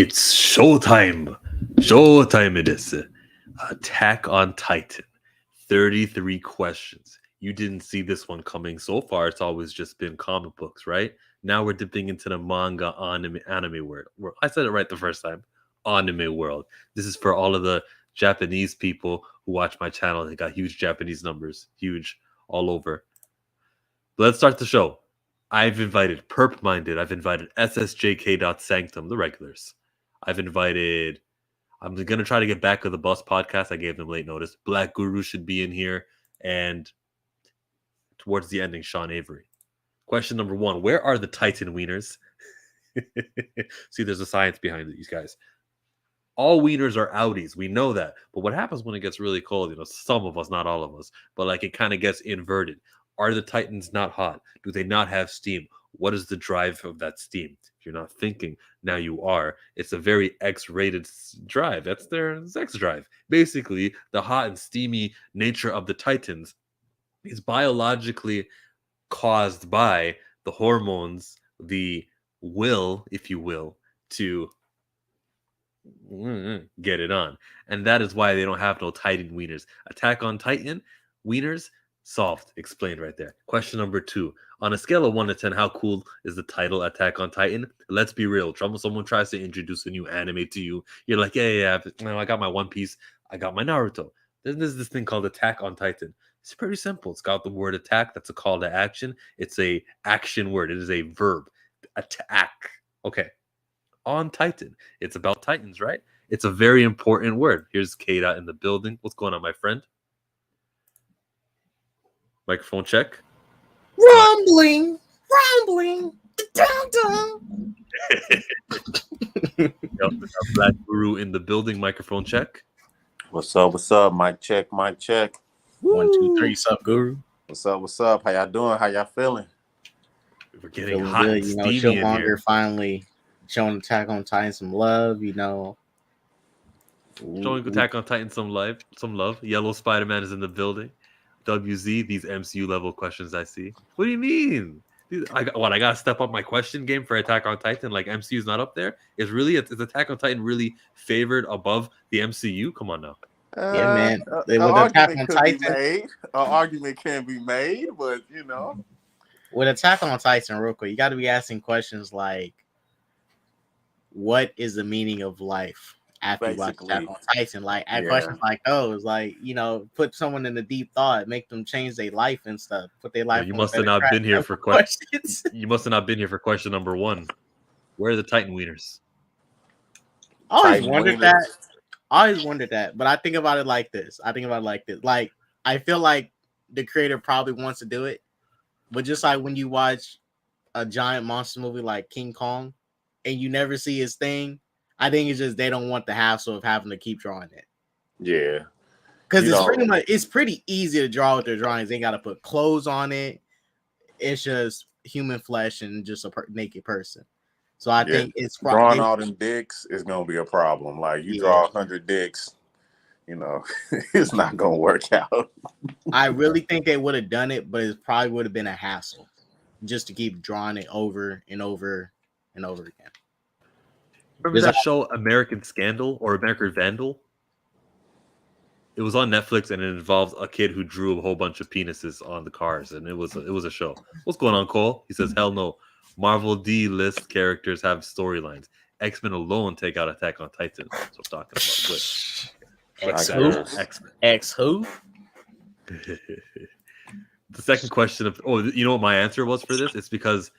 It's showtime. Showtime it is. Attack on Titan. 33 questions. You didn't see this one coming so far. It's always just been comic books, right? Now we're dipping into the manga anime world. I said it right the first time. Anime world. This is for all of the Japanese people who watch my channel. They got huge Japanese numbers, huge all over. But let's start the show. I've invited Perp Minded. I've invited SSJK.Sanctum, the regulars. I've invited. I'm gonna try to get back with the Bus podcast. I gave them late notice. Black Guru should be in here, and towards the ending, Sean Avery. Question number 1: where are the Titan wieners? See, there's a science behind these guys. All wieners are outies. We know that. But what happens when it gets really cold? Some of us, not all of us, but like it kind of gets inverted. Are the Titans not hot? Do they not have steam? What is the drive of that steam? If you're not thinking, now you are. It's a very X-rated drive. That's their sex drive. Basically, the hot and steamy nature of the Titans is biologically caused by the hormones, the will, if you will, to get it on. And that is why they don't have no Titan wieners. Attack on Titan wieners solved, explained right there. Question number 2: on a scale of 1 to 10, how cool is the title Attack on Titan? Let's be real. Someone tries to introduce a new anime to you, you're like, yeah, I got my One Piece, I got my Naruto. Then there's this thing called Attack on Titan. It's pretty simple. It's got the word attack. That's a call to action. It's a action word. It is a verb. Attack. Okay. On Titan. It's about Titans, right? It's a very important word. Here's Kata in the building. What's going on, my friend? Microphone check. Rumbling. Black Guru in the building. Microphone check. What's up? What's up? Mic check. Mic check. 1, 2, 3. Sup, Guru? What's up? What's up? How y'all doing? How y'all feeling? We're getting hot and steamy in here. Finally showing Attack on Titan some love. Showing Attack on Titan some love. Yellow Spider-Man is in the building. WZ, these MCU level questions I see. What do you mean? I gotta step up my question game for Attack on Titan. Like MCU's not up there. Is Attack on Titan really favored above the MCU? Come on now. Yeah, man. An argument can be made, but with Attack on Titan, real quick, you got to be asking questions like, what is the meaning of life after you watch Attack on Titan? Like, questions like those, like, put someone in a deep thought, make them change their life and stuff, put their life. You must have not been here for questions. You must have not been here for question number 1. Where are the Titan wieners? I always wondered that, but I think about it like this. Like, I feel like the creator probably wants to do it, but just like when you watch a giant monster movie like King Kong and you never see his thing, I think it's just they don't want the hassle of having to keep drawing it. Yeah. Because it's pretty easy to draw with their drawings. They got to put clothes on it. It's just human flesh and just a naked person. So I think it's drawing all them dicks is gonna be a problem. Like you draw 100 dicks, it's not gonna work out. I really think they would have done it, but it probably would have been a hassle just to keep drawing it over and over and over again. Remember that show American Scandal or American Vandal? It was on Netflix and it involves a kid who drew a whole bunch of penises on the cars, and it was a show. What's going on, Cole? He says, hell no. Marvel D-list characters have storylines. X-Men alone take out Attack on Titan. That's what I'm talking about. X who? The second question of you know what my answer was for this? It's because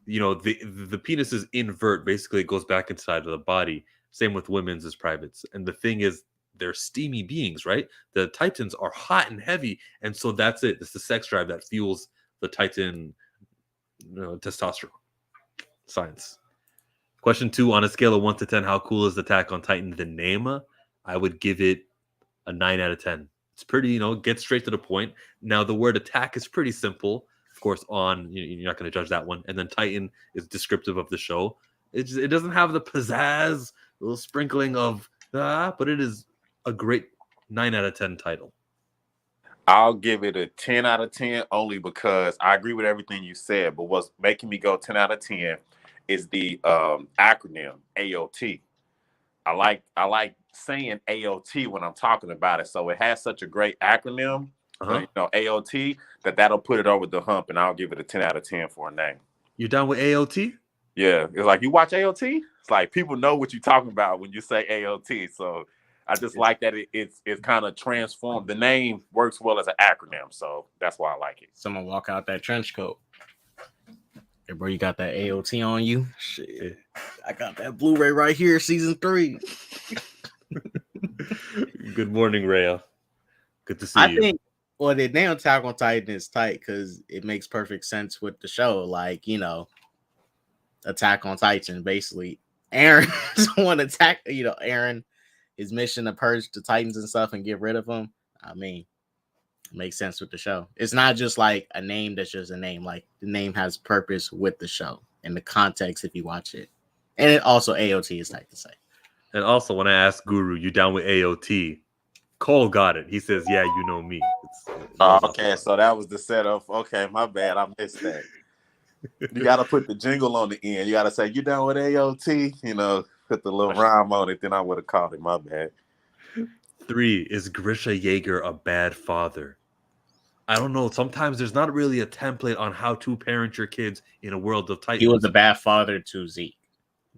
the penises invert. Basically, it goes back inside of the body. Same with women's as privates. And the thing is, they're steamy beings, right? The Titans are hot and heavy, and so that's it. It's the sex drive that fuels the Titan. Testosterone. Science. Question 2: on a scale of 1 to 10, how cool is Attack on Titan? The name, I would give it a 9 out of 10. It's pretty, get straight to the point. Now the word attack is pretty simple. Of course, you're not going to judge that one. And then Titan is descriptive of the show. It doesn't have the pizzazz, little sprinkling of but it is a great 9 out of 10 title. I'll give it a 10 out of 10 only because I agree with everything you said. But what's making me go 10 out of 10 is the acronym AOT. I like saying AOT when I'm talking about it. So it has such a great acronym, AOT, that'll put it over the hump, and I'll give it a 10 out of 10 for a name. You down with AOT? Yeah, it's like, you watch AOT. It's like people know what you're talking about when you say AOT. So I just like that it's kind of transformed. The name works well as an acronym, so that's why I like it. Someone walk out that trench coat. Hey, bro, you got that AOT on you? Shit, I got that Blu-ray right here, season 3. Good morning, Rhea. Good to see you. I think, well, the name Attack on Titan is tight because it makes perfect sense with the show. Like, Attack on Titan, basically. Eren want to attack, Eren, his mission to purge the Titans and stuff and get rid of them. I mean, it makes sense with the show. It's not just like a name that's just a name. Like, the name has purpose with the show and the context if you watch it. And it also AOT is tight to say. And also, when I asked Guru, you down with AOT? Cole got it. He says, yeah, you know me. Okay, so that was the setup. Okay, my bad. I missed that. You got to put the jingle on the end. You got to say, you down with AOT? Put the little rhyme on it. Then I would have called it. My bad. 3, is Grisha Yeager a bad father? I don't know. Sometimes there's not really a template on how to parent your kids in a world of Titans. He was a bad father to Zeke.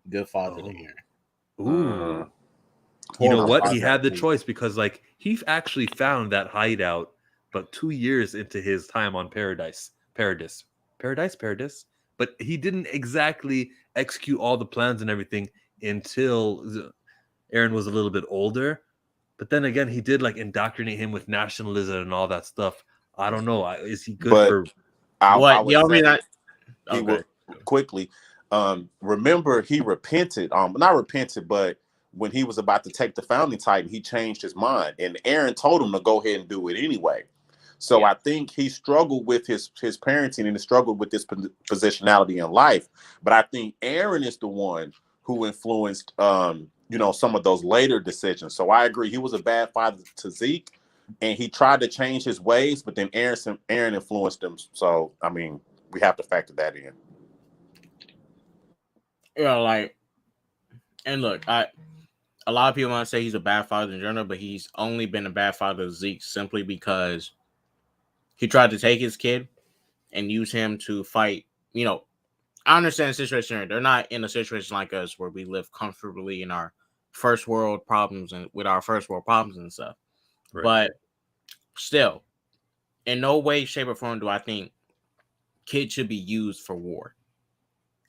Good father to Eren. Ooh. You know what? He had the choice because, he actually found that hideout, but 2 years into his time on Paradis. But he didn't exactly execute all the plans and everything until Eren was a little bit older. But then again, he did indoctrinate him with nationalism and all that stuff. I don't know. Is he good for what? Y'all mean that? He will quickly. Remember, he repented. Not repented, but when he was about to take the founding Titan, he changed his mind, and Eren told him to go ahead and do it anyway. So I think he struggled with his parenting and he struggled with this positionality in life. But I think Eren is the one who influenced, some of those later decisions. So I agree. He was a bad father to Zeke, and he tried to change his ways, but then Eren influenced him. So, I mean, we have to factor that in. And look, a lot of people want to say he's a bad father in general, but he's only been a bad father to Zeke simply because he tried to take his kid and use him to fight. I understand the situation. They're not in a situation like us where we live comfortably in our first world problems and with our first world problems and stuff. Right. But still, in no way, shape, or form do I think kids should be used for war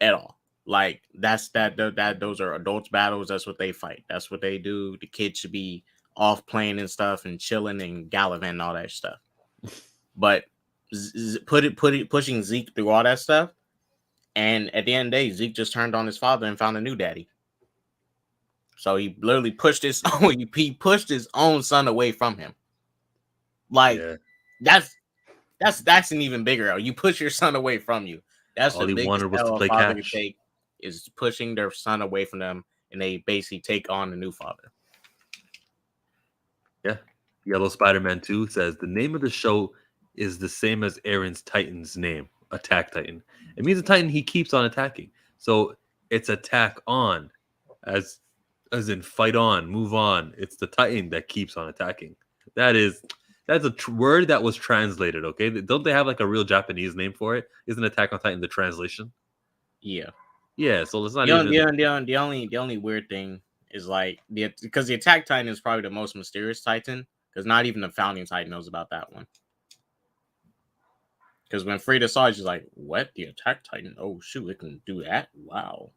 at all. Those are adults' battles. That's what they fight. That's what they do. The kids should be off playing and stuff and chilling and gallivanting and all that stuff. But pushing Zeke through all that stuff, and at the end of the day, Zeke just turned on his father and found a new daddy. So he literally pushed his own son away from him. That's an even bigger L. You push your son away from you. That's all the biggest L a father can take, is pushing their son away from them, and they basically take on a new father. Yeah. Yellow Spider-Man 2 says the name of the show is the same as Eren's Titan's name, Attack Titan. It means a Titan he keeps on attacking. So it's attack on, as in fight on, move on. It's the Titan that keeps on attacking. That's a word that was translated, okay? Don't they have a real Japanese name for it? Isn't Attack on Titan the translation? Yeah. Yeah, so it's not the only weird thing is because the Attack Titan is probably the most mysterious Titan, because not even the founding Titan knows about that one. Because when Frieda saw it, she's like, what? The Attack Titan? Oh, shoot, it can do that? Wow.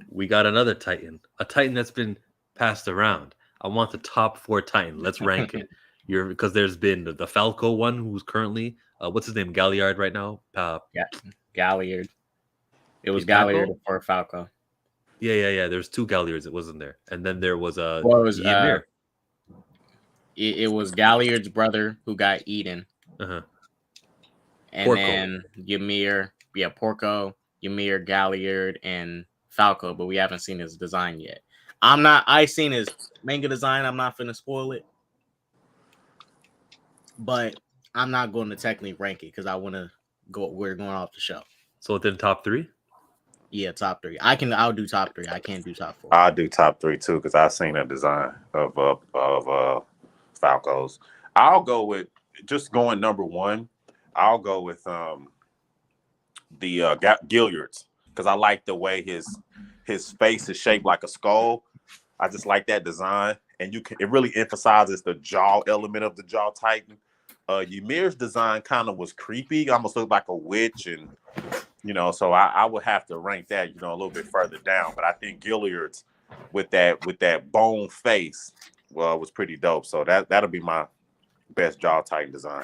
We got another Titan. A Titan that's been passed around. I want the top 4 Titan. Let's rank it. Because there's been the Falco one, who's currently, what's his name? Galliard right now? Galliard. It was Galliard or Falco. Yeah. There's 2 Galliards. It wasn't there. And then there was Ymir. It was Galliard's brother who got eaten. Uh-huh. And Porco. Then Ymir, Porco, Ymir, Galliard, and Falco, but we haven't seen his design yet. I seen his manga design. I'm not finna spoil it. But I'm not going to technically rank it because I want to go. We're going off the show. So within top 3? Yeah, top 3. I'll do top 3. I can't do top 4. I'll do top 3 too because I've seen a design of Falcos. I'll go with just going number 1. I'll go with the Gilliards because I like the way his face is shaped like a skull. I just like that design, and it really emphasizes the jaw element of the Jaw Titan. Ymir's design kind of was creepy, almost looked like a witch, and so I would have to rank that a little bit further down. But I think Gilliard's with that bone face was pretty dope. So that'll be my best Jaw Titan design.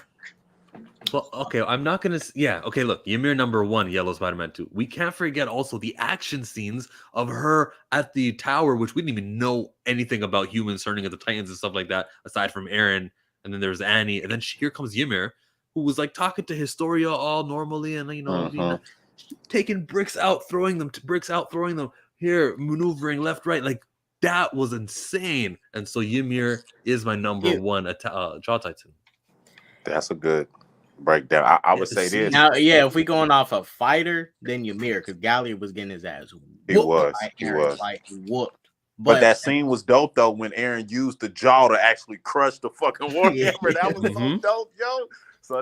Well, okay, I'm not gonna. Yeah, okay. Look, Ymir number 1, Yellow Spider-Man 2. We can't forget also the action scenes of her at the tower, which we didn't even know anything about humans turning into Titans and stuff like that, aside from Eren. And then there's Annie, and then here comes Ymir, who was like talking to Historia all normally, and taking bricks out, throwing them here, maneuvering left, right, like that was insane. And so Ymir is my number 1 Jaw Titan. That's a good breakdown. I would say this. Now, yeah, if we going off a fighter, then Ymir, because Galliard was getting his ass whooped. He was like whooped. But that scene was dope though when Eren used the jaw to actually crush the fucking Warhammer. That was so dope, yo. So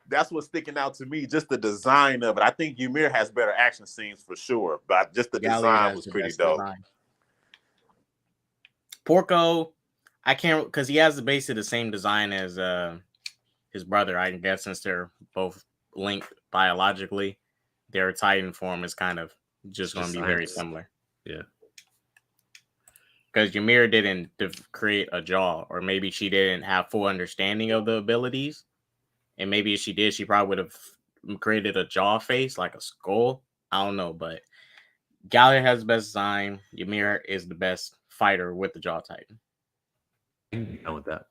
that's what's sticking out to me, just the design of it. I think Ymir has better action scenes for sure, but just the design was pretty dope. Design. Porco, I can't, because he has basically the same design as his brother, I guess, since they're both linked biologically. Their Titan form is kind of just going to be very similar. Yeah. Because Ymir didn't create a jaw, or maybe she didn't have full understanding of the abilities. And maybe if she did, she probably would have created a jaw face, like a skull. I don't know, but Galliard has the best design. Ymir is the best fighter with the Jaw Titan. Done with that.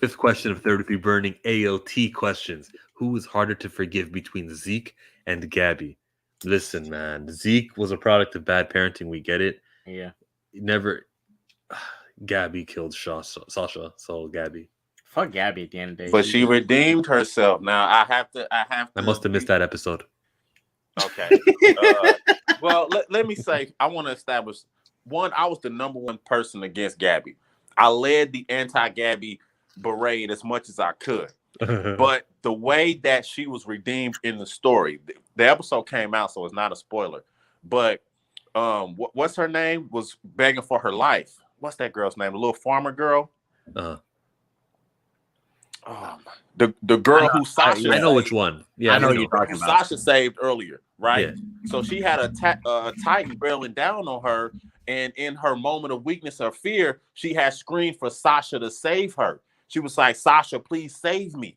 5th question of 33 burning AOT questions. Who is harder to forgive between Zeke and Gabby? Listen, man, Zeke was a product of bad parenting. We get it. Yeah. Gabby killed Sasha, so Gabby. Fuck Gabby at the end of the day. But she redeemed herself. Now I must have missed that episode. Okay. Well, let me say, I want to establish one. I was the number 1 person against Gabby. I led the anti-Gabby parade as much as I could. But the way that she was redeemed in the story, the episode came out, so it's not a spoiler. But what's her name? Was begging for her life. What's that girl's name? The little farmer girl. The girl who Sasha. I know which one. Yeah, I know you're talking about. Sasha saved earlier, right? Yeah. So she had a Titan barreling down on her, and in her moment of weakness or fear, she had screamed for Sasha to save her. She was like, "Sasha, please save me."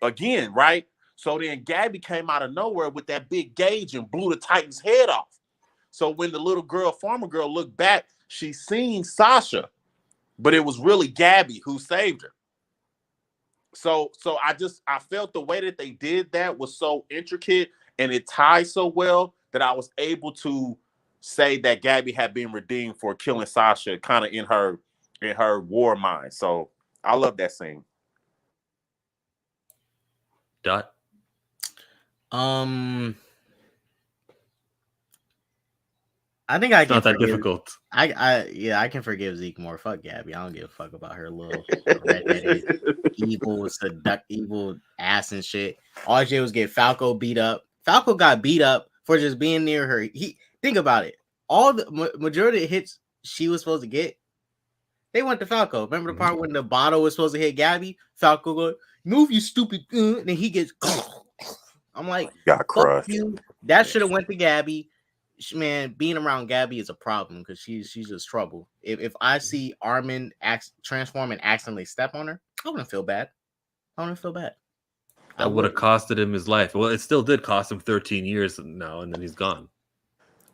Again, right? So then Gabby came out of nowhere with that big gauge and blew the Titan's head off. So when the little girl, farmer girl, looked back, she seen Sasha, but it was really Gabby who saved her. So I felt the way that they did that was so intricate and it tied so well that I was able to say that Gabby had been redeemed for killing Sasha kind of in her war mind. So I love that scene. Dot. I think I can. Not that difficult. I can forgive Zeke more. Fuck Gabby. I don't give a fuck about her little redheaded evil ass and shit. All she did was get Falco beat up. Falco got beat up for just being near her. Think about it. All the majority of hits she was supposed to get, they went to Falco. Remember the part when the bottle was supposed to hit Gabby? Falco go, "Move, you stupid!" And then he gets. I'm like, got crushed. You. That should have went to Gabby. Man, being around Gabby is a problem because she's just trouble. If I see Armin transform and accidentally step on her, I wouldn't feel bad. That would have costed him his life. Well, it still did cost him 13 years now, and then he's gone.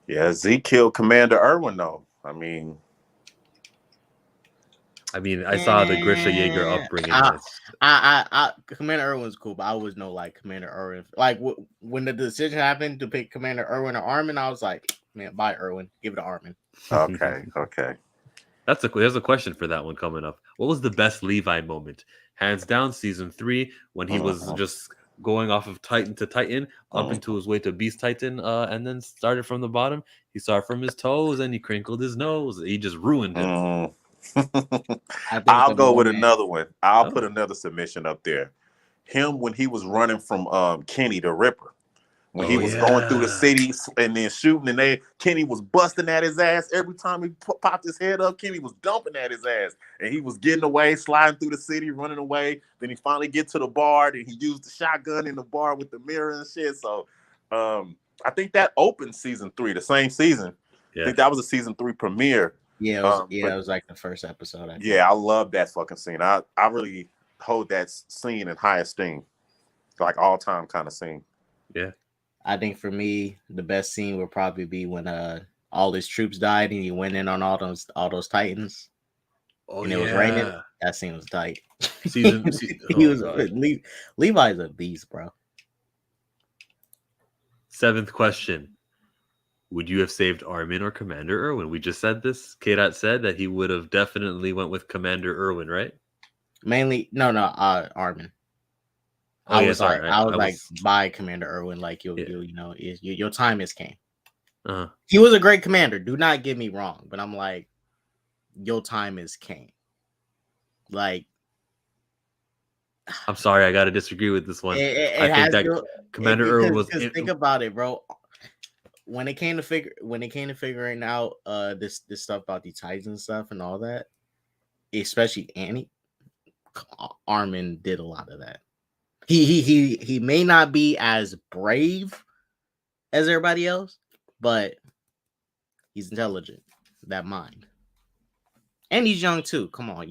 Yeah, Zeke killed Commander Erwin, though. I mean, I saw the Grisha Jaeger upbringing. Commander Erwin's cool, but I always know like Commander Erwin. Like when the decision happened to pick Commander Erwin or Armin, I was like, man, bye Erwin, give it to Armin. Okay. There's a question for that one coming up. What was the best Levi moment? Hands down, season 3 when he was just going off of Titan to Titan up into his way to Beast Titan, and then started from the bottom. He started from his toes and he crinkled his nose. He just ruined it. I'll go with another one. I'll put another submission up there. Him when he was running from Kenny the Ripper. When he was going through the city and then shooting, and Kenny was busting at his ass every time he popped his head up. Kenny was dumping at his ass, and he was getting away, sliding through the city, running away. Then he finally get to the bar, and he used the shotgun in the bar with the mirror and shit. So, I think that opened season 3, the same season. Yeah. I think that was a season 3 premiere. Yeah, it was like the first episode. I love that fucking scene. I really hold that scene in high esteem, like all time kind of scene. Yeah. I think for me, the best scene would probably be when all his troops died and he went in on all those Titans. And it was raining. That scene was tight. Levi's a beast, bro. 7th question. Would you have saved Armin or Commander Erwin? We just said this. K-Dot said that he would have definitely went with Commander Erwin, right? Mainly, Armin. I was like, by Commander Erwin, like your time is came. He was a great commander. Do not get me wrong, but I'm like, your time is came. Like, I'm sorry, I gotta disagree with this one. I think that Commander Erwin was. Think about it, bro. When it came to figuring out this stuff about the Titans and stuff and all that, especially Annie, Armin did a lot of that. He may not be as brave as everybody else, but he's intelligent. That mind, and he's young too. Come on,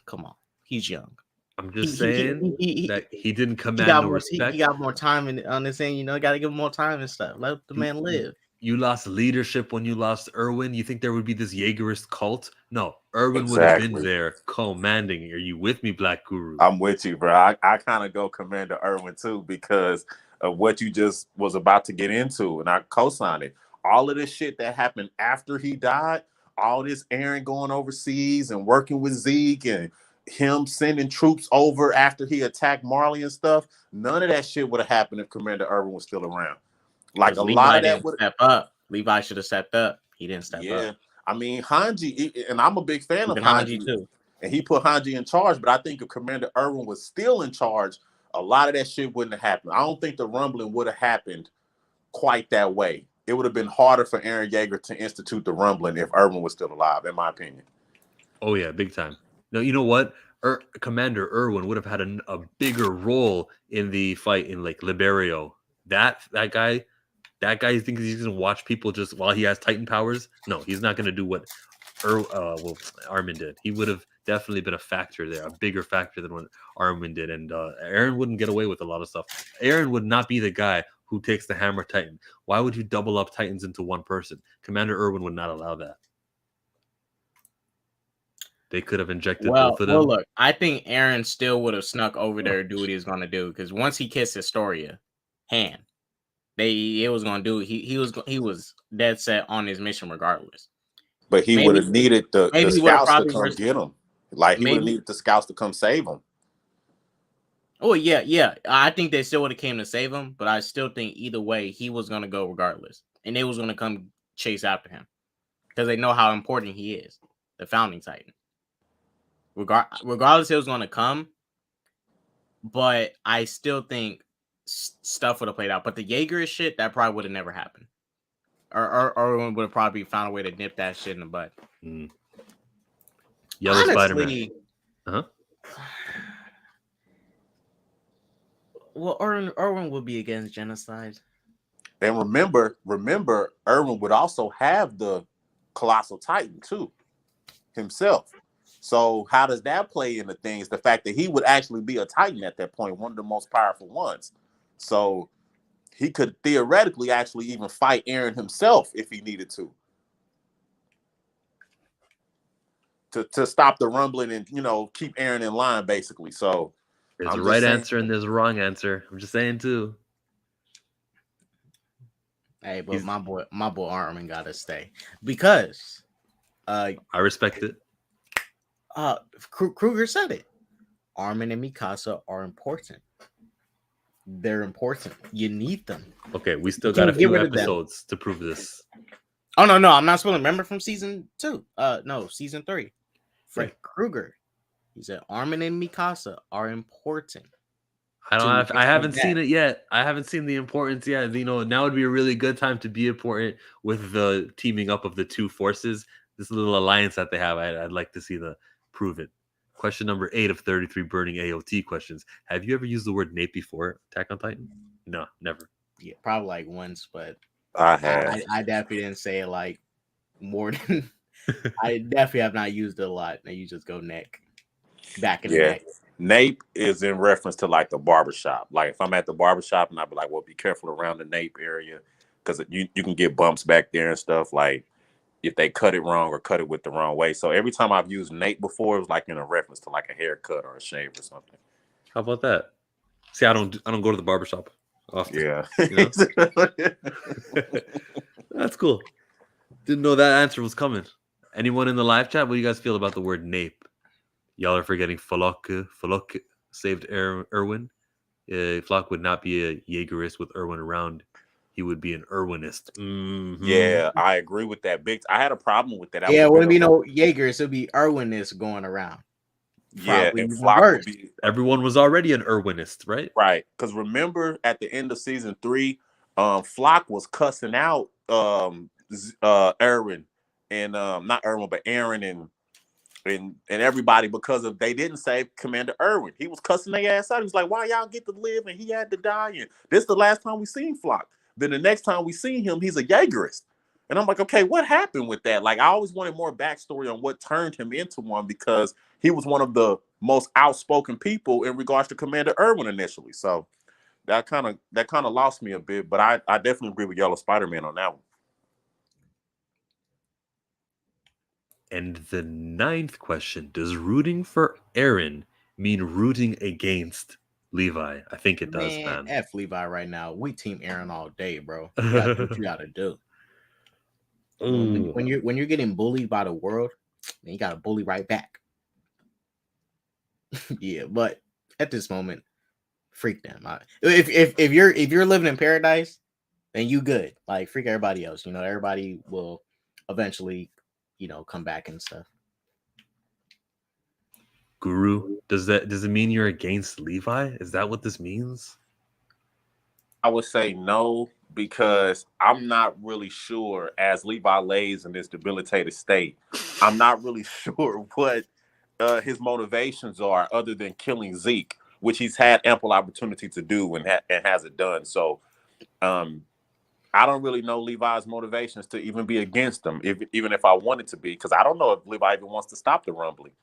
come on, he's young. I'm just saying that he didn't command no respect. He got more time on this end. Got to give him more time and stuff. Let the man live. You lost leadership when you lost Erwin. You think there would be this Jaegerist cult? No, Erwin would have been there commanding. Are you with me, Black Guru? I'm with you, bro. I kind of go Commander Erwin too because of what you just was about to get into, and I co-signed it. All of this shit that happened after he died, all this Eren going overseas and working with Zeke and him sending troops over after he attacked Marley and stuff, none of that shit would have happened if Commander Erwin was still around. Like lot of that would step up. Levi should have stepped up. He didn't step up. Yeah, I mean Hanji, and I'm a big fan of Hanji too. And he put Hanji in charge, but I think if Commander Erwin was still in charge, a lot of that shit wouldn't have happened. I don't think the rumbling would have happened quite that way. It would have been harder for Eren Yeager to institute the rumbling if Erwin was still alive, in my opinion. Oh yeah, big time. No, you know what? Commander Erwin would have had a bigger role in the fight in like Liberio. That guy thinks he's gonna watch people just while he has Titan powers. No, he's not gonna do what Armin did. He would have definitely been a factor there, a bigger factor than what Armin did. And Eren wouldn't get away with a lot of stuff. Eren would not be the guy who takes the hammer Titan. Why would you double up Titans into one person? Commander Erwin would not allow that. They could have injected both of them. Well, look, I think Eren still would have snuck over there to do what he was going to do because once he kissed Historia, it was going to do. He was dead set on his mission regardless. But he would have needed the scouts to come get him. Like he would have needed the scouts to come save him. Oh yeah. I think they still would have came to save him, but I still think either way he was going to go regardless, and they was going to come chase after him because they know how important he is, the founding Titan. Regardless, it was going to come, but I still think stuff would have played out. But the Jaeger shit, that probably would have never happened. Or would have probably found a way to nip that shit in the butt. Yellow Spider-Man. Well, Erwin would be against genocide. And remember, Erwin would also have the Colossal Titan too, himself. So how does that play into things? The fact that he would actually be a Titan at that point, one of the most powerful ones. So he could theoretically actually even fight Eren himself if he needed to stop the rumbling and, keep Eren in line, basically. So there's a right answer and there's a wrong answer. I'm just saying too. Hey, but my boy Armin gotta stay because I respect it. Kruger said it. Armin and Mikasa are important. They're important. You need them. Okay, we still got a few episodes to prove this. Oh no, I'm not spoiling. Remember from season 2? No, season 3. Fred Krueger. He said Armin and Mikasa are important. I haven't seen it yet. I haven't seen the importance yet. You know, now would be a really good time to be important with the teaming up of the two forces. This little alliance that they have. I'd like to see the prove it. Question number 8 of 33 burning AOT questions. Have you ever used the word Nape before Attack on Titan? No, never. Yeah, probably like once, but I have. I definitely didn't say it like more than. I definitely have not used it a lot. Now you just go neck. Back in the neck. Nape is in reference to like the barbershop. Like if I'm at the barbershop and I'd be like, well, be careful around the nape area because you can get bumps back there and stuff. Like if they cut it wrong or cut it with the wrong way. So every time I've used nape before, it was like in a reference to like a haircut or a shave or something. How about that? See, I don't go to the barbershop often. Yeah. You know? That's cool. Didn't know that answer was coming. Anyone in the live chat? What do you guys feel about the word nape? Y'all are forgetting Flock saved Erwin. Flock would not be a Jaegerist with Erwin around. He would be an Erwinist. Mm-hmm. Yeah, I agree with that. I had a problem with that. It wouldn't be no Jaegers. It would be Erwinist going around. Yeah, and Flock would be. Everyone was already an Erwinist, right? Right. Because remember at the end of season 3, Flock was cussing out Erwin and not Erwin, but Aaron and everybody because of they didn't save Commander Erwin. He was cussing their ass out. He was like, why y'all get to live and he had to die? And this is the last time we seen Flock. Then the next time we seen him, he's a Jaegerist. And I'm like, okay, what happened with that? Like I always wanted more backstory on what turned him into one because he was one of the most outspoken people in regards to Commander Erwin initially. So that kind of lost me a bit, but I definitely agree with Yellow Spider-Man on that one. And the 9th question, does rooting for Eren mean rooting against Levi? I think it does, man. F Levi right now. We team Eren all day, bro. You gotta do what you gotta do. When you're getting bullied by the world, then you gotta bully right back. Yeah, but at this moment, freak them. If you're living in paradise, then you good. Like freak everybody else. You know, everybody will eventually, come back and stuff. Guru, does it mean you're against Levi? Is that what this means? I would say no, because I'm not really sure as Levi lays in this debilitated state. I'm not really sure what his motivations are other than killing Zeke, which he's had ample opportunity to do and hasn't done. So I don't really know Levi's motivations to even be against him, even if I wanted to be, because I don't know if Levi even wants to stop the rumbling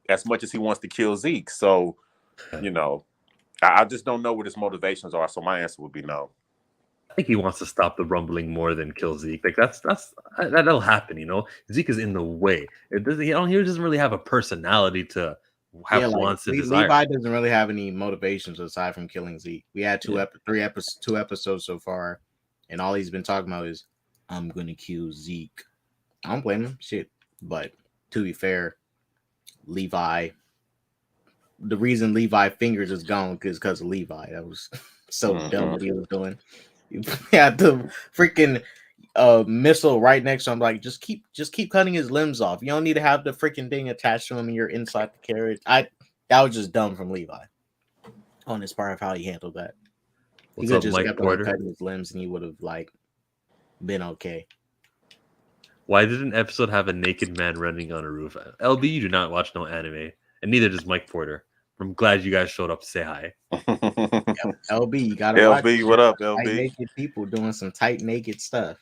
as much as he wants to kill Zeke. So, I just don't know what his motivations are. So my answer would be no. I think he wants to stop the rumbling more than kill Zeke. Like that'll happen. Zeke is in the way. He doesn't really have a personality to have wants and desire. Levi doesn't really have any motivations aside from killing Zeke. We had two episodes so far, and all he's been talking about is, I'm gonna kill Zeke. I don't blame him, shit. But to be fair, Levi, the reason Levi fingers is gone is because of Levi. That was so dumb what he was doing. He had the freaking missile right next to him. Like, just keep cutting his limbs off. You don't need to have the freaking thing attached to him and you're inside the carriage. That was just dumb from Levi on his part of how he handled that. He could just kept on cutting his limbs and he would have been okay. Why did an episode have a naked man running on a roof? LB, you do not watch no anime, and neither does Mike Porter. I'm glad you guys showed up to say hi. LB, you gotta LB, what up, LB? Naked people doing some tight naked stuff.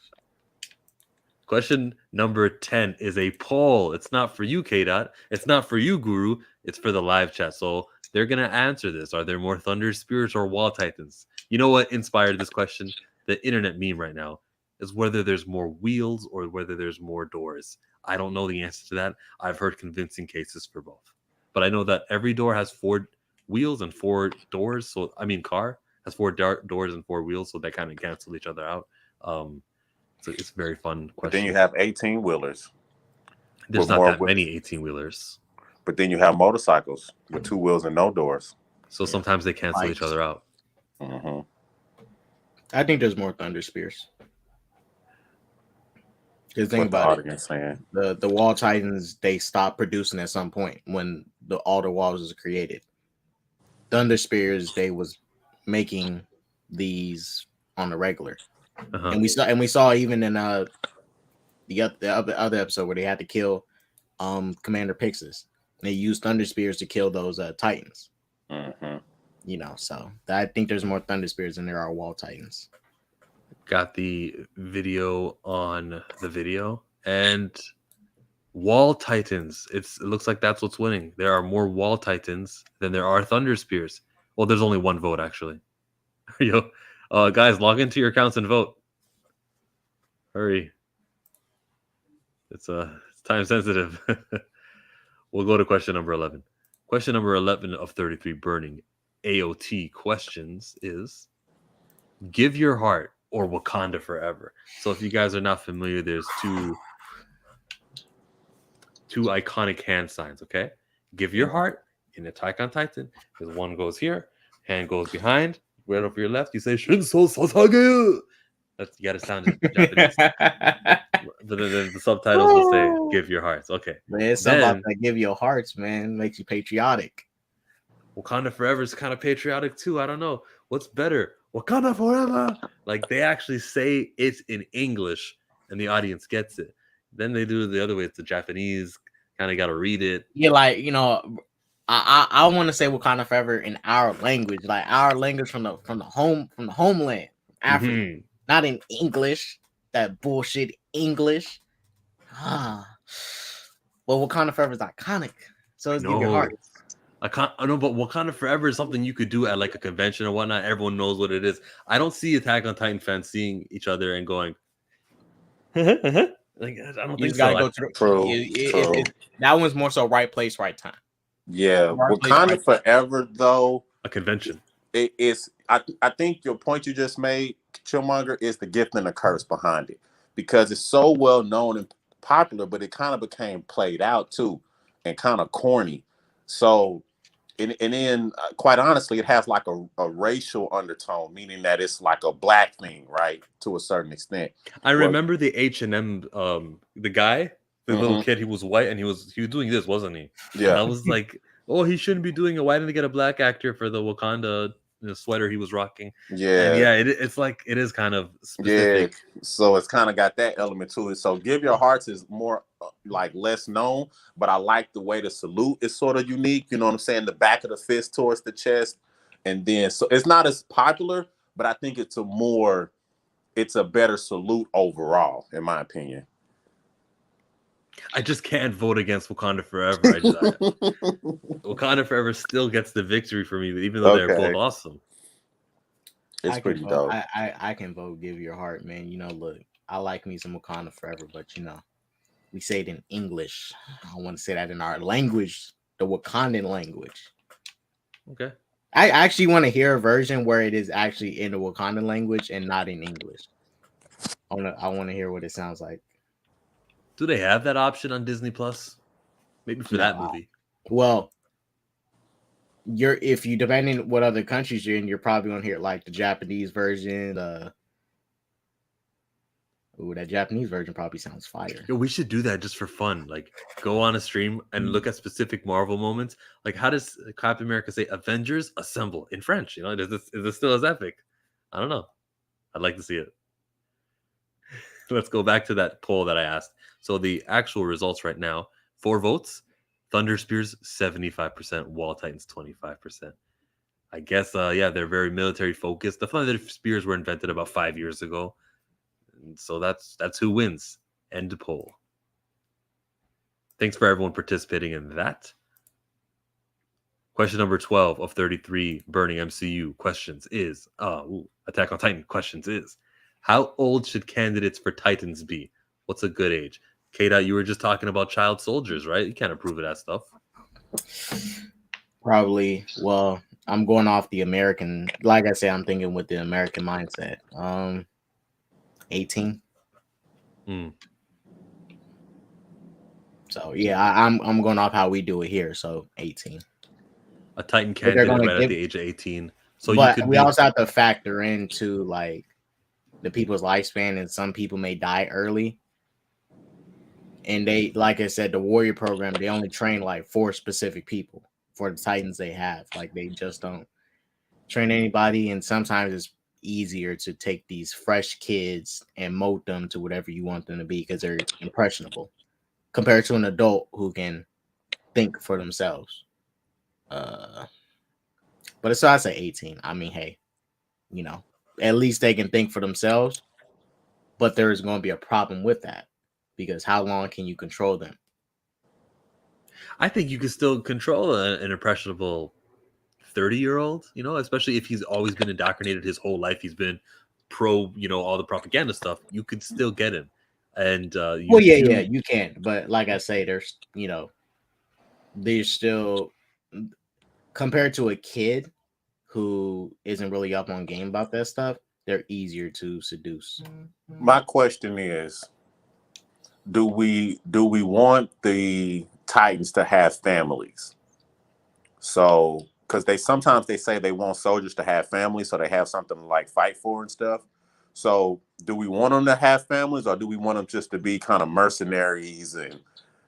Question number 10 is a poll. It's not for you, K-Dot. It's not for you, Guru. It's for the live chat. So they're gonna answer this. Are there more Thunder Spirits or Wall Titans? You know what inspired this question? The internet meme right now is whether there's more wheels or whether there's more doors. I don't know the answer to that. I've heard convincing cases for both. But I know that every door has 4 wheels and 4 doors. So, car has 4 doors and 4 wheels. So they kind of cancel each other out. So it's a very fun question. But then you have 18-wheelers. There's not that many 18-wheelers. But then you have motorcycles with 2 wheels and no doors. So sometimes they cancel each other out. Mm-hmm. I think there's more Thunder Spears. Because think What the about it, audience saying. the Wall Titans, they stopped producing at some point when all the walls was created. Thunder Spears, they was making these on the regular, and we saw even in the other episode where they had to kill Commander Pixis. They used Thunder Spears to kill those Titans. Mm-hmm. You know, so I think there's more Thunder Spears than there are Wall Titans. Got the video on the video, and Wall Titans. It looks like that's what's winning. There are more Wall Titans than there are Thunder Spears. Well, there's only one vote actually. Yo, guys, log into your accounts and vote. Hurry. It's time sensitive. We'll go to question number 11. Question number 11 of 33 burning AOT questions is: Give Your Heart or Wakanda Forever. So if you guys are not familiar, there's two iconic hand signs, okay? Give Your Heart in Attack on Titan, because one goes here, hand goes behind, right over your left, you say Shinso Sasage. That's, you gotta sound it Japanese. But then the subtitles will say "Give Your Hearts." Okay, man, it's something about that "Give Your Hearts," man, makes you patriotic. Wakanda Forever is kind of patriotic too. I don't know what's better, Wakanda Forever. Like they actually say it's in English and the audience gets it. Then they do it the other way. It's the Japanese. Kind of got to read it. Yeah, like, you know, I want to say Wakanda Forever in our language, like our language from the homeland, Africa, Mm-hmm. not in English. That bullshit English. Well, Wakanda Forever is iconic, so it's Give Your Heart. I know, but Wakanda Forever is something you could do at like a convention or whatnot. Everyone knows what it is. I don't see Attack on Titan fans seeing each other and going, like, I don't think so. Go through. That one's more so right place, right time. Yeah, Wakanda Forever though, a convention. It is. I think your point you just made, Chillmonger, is the gift and the curse behind it, because it's so well known and popular, but it kind of became played out too, and kind of corny. So, and then quite honestly, it has like a racial undertone, meaning that it's like a black thing, right, to a certain extent. I remember the H&M, the guy, the little kid. He was white and he was doing this, wasn't he? Yeah. And I was like, oh, he shouldn't be doing it. Why didn't they get a black actor for the Wakanda sweater he was rocking? Yeah. And yeah, it's like, it is kind of specific. Yeah, so it's kind of got that element to it. So Give Your Hearts is more like less known, but I like the way the salute is sort of unique. You know what I'm saying? The back of the fist towards the chest. And then, so it's not as popular, but I think it's a better salute overall, in my opinion. I just can't vote against Wakanda Forever. Wakanda Forever still gets the victory for me, even though they're both awesome. It's pretty dope. I can vote Give Your Heart, man. You know, look, I like me some Wakanda Forever, but you know, we say it in English. I want to say that in our language, the Wakandan language. Okay. I actually want to hear a version where it is actually in the Wakandan language and not in English. I want to hear what it sounds like. Do they have that option on Disney Plus? Maybe for that movie. Well, if you depending what other countries you're in, you're probably gonna hear like the Japanese version. That Japanese version probably sounds fire. Yo, we should do that just for fun. Like, go on a stream and look at specific Marvel moments. Like, how does Captain America say "Avengers Assemble" in French? You know, is this still as epic? I don't know. I'd like to see it. Let's go back to that poll that I asked. So the actual results right now: 4 votes. Thunder Spears 75%, Wall Titans 25%. I guess they're very military focused. The Thunder Spears were invented about 5 years ago. And so that's who wins. End poll. Thanks for everyone participating in that. Question number 12 of 33 burning MCU questions is Attack on Titan questions is: how old should candidates for Titans be? What's a good age? K-Dot, you were just talking about child soldiers, right? You can't approve of that stuff. Probably. Well, I'm going off the American. Like I said, I'm thinking with the American mindset. 18. So yeah, I'm going off how we do it here. So 18. A Titan candidate right at the age of 18. So but we also have to factor into like the people's lifespan, and some people may die early. And they, like I said, the Warrior program, they only train like 4 specific people for the Titans they have. Like they just don't train anybody, and sometimes it's easier to take these fresh kids and mold them to whatever you want them to be because they're impressionable compared to an adult who can think for themselves. But so I say 18. I mean, hey, you know, at least they can think for themselves, but there is going to be a problem with that because how long can you control them? I think you can still control an impressionable 30-year-old, you know, especially if he's always been indoctrinated his whole life. He's been pro, you know, all the propaganda stuff. You could still get him. And you can. But like I say, there's, you know, there's still, compared to a kid who isn't really up on game about that stuff, they're easier to seduce. My question is, do we want the Titans to have families? So, because sometimes they say they want soldiers to have families, so they have something to like fight for and stuff. So, do we want them to have families, or do we want them just to be kind of mercenaries and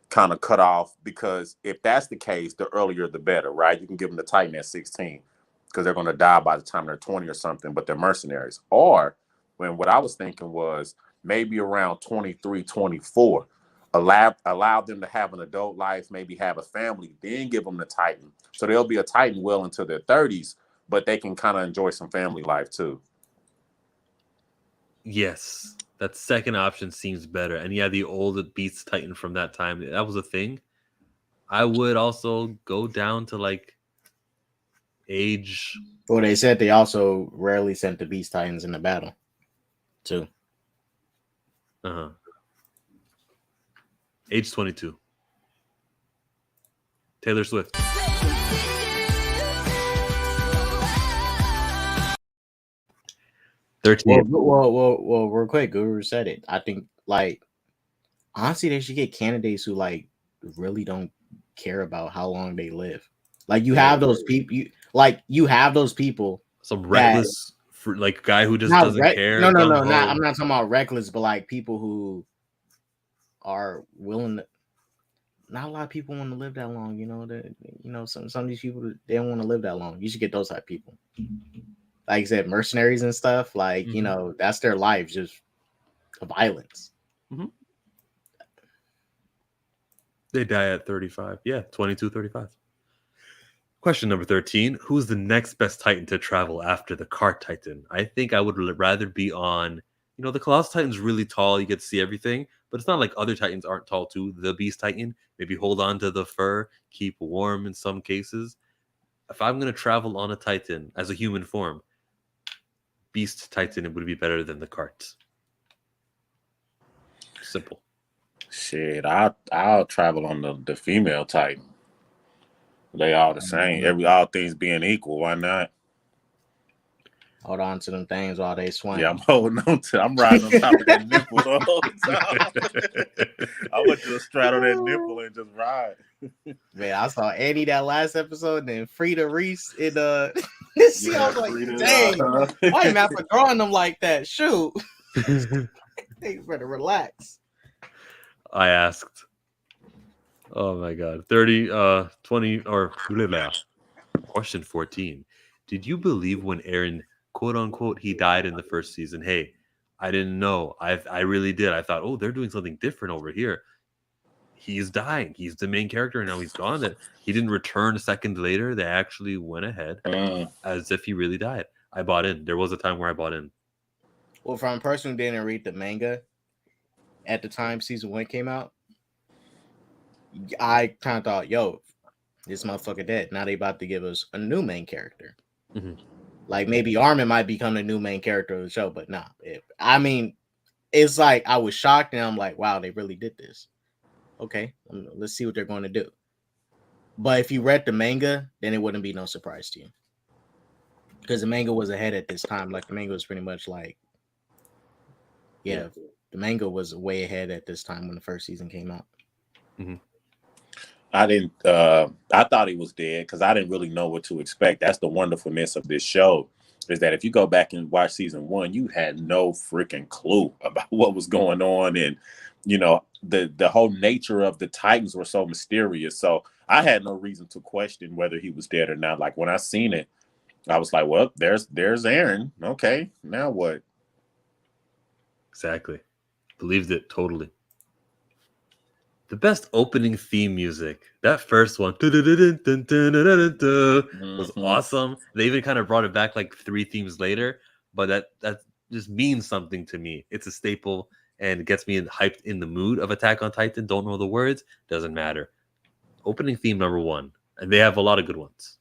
kind of cut off? Because if that's the case, the earlier the better, right? You can give them the Titan at 16 because they're going to die by the time they're 20 or something, but they're mercenaries. Or when what I was thinking was maybe around 23, 24, allow them to have an adult life, maybe have a family, then give them the Titan. So they'll be a Titan well into their 30s, but they can kind of enjoy some family life too. Yes, that second option seems better. And yeah, the old Beast Titan from that time, that was a thing. I would also go down to like age. Well, they said they also rarely sent the Beast Titans into battle, too. Age 22. Taylor Swift. Well, real quick, Guru said it. I think, like, honestly, they should get candidates who, like, really don't care about how long they live. Like, you have those people. You have those people. Some reckless, like, guy who just doesn't care. No. I'm not talking about reckless, but like people who are willing to. Not a lot of people want to live that long. You know, some of these people, they don't want to live that long. You should get those type of people. Like I said, mercenaries and stuff, like, you know, that's their life, just violence. They die at 35. Yeah, 22, 35. Question number 13. Who's the next best Titan to travel after the Cart Titan? I think I would rather be on, you know, the Colossal Titan's really tall. You get to see everything, but it's not like other Titans aren't tall too. The Beast Titan, maybe hold on to the fur, keep warm in some cases. If I'm going to travel on a Titan as a human form, Beast Titan would be better than the Cart. Simple. Shit, I'll travel on the female Titan. They all the same. All things being equal, why not? Hold on to them things while they swing. Yeah, I'm holding on to. I'm riding on top of that nipple the whole time. I want you to straddle that nipple and just ride. Man, I saw Annie that last episode, and then Frida Reese in I was like, dang, why am I drawing them like that? Shoot, they better relax. I asked. Oh my god. 30, 20, or blah, blah. Question 14. Did you believe when Eren, quote unquote, he died in the first season? Hey, I didn't know. I really did. I thought, oh, they're doing something different over here. He's dying. He's the main character, and now he's gone. That he didn't return a second later. They actually went ahead as if he really died. I bought in. There was a time where I bought in. Well, from a person who didn't read the manga at the time season 1 came out, I kind of thought, yo, this motherfucker dead. Now they about to give us a new main character. Like maybe Armin might become the new main character of the show, but nah. It's like I was shocked, and I'm like, wow, they really did this. Okay, let's see what they're going to do. But if you read the manga, then it wouldn't be no surprise to you, because the manga was ahead at this time. Like the manga was pretty much like, the manga was way ahead at this time when the first season came out. I didn't. I thought he was dead because I didn't really know what to expect. That's the wonderfulness of this show, is that if you go back and watch season 1, you had no freaking clue about what was going on, and the whole nature of the Titans were so mysterious. So I had no reason to question whether he was dead or not. Like when I seen it, I was like, "Well, there's Aaron. Okay, now what?" Exactly. Believed it totally. The best opening theme music, that first one was awesome. They even kind of brought it back like 3 themes later, but that just means something to me. It's a staple and it gets me hyped in the mood of Attack on Titan. Don't know the words, doesn't matter. Opening theme number 1, and they have a lot of good ones.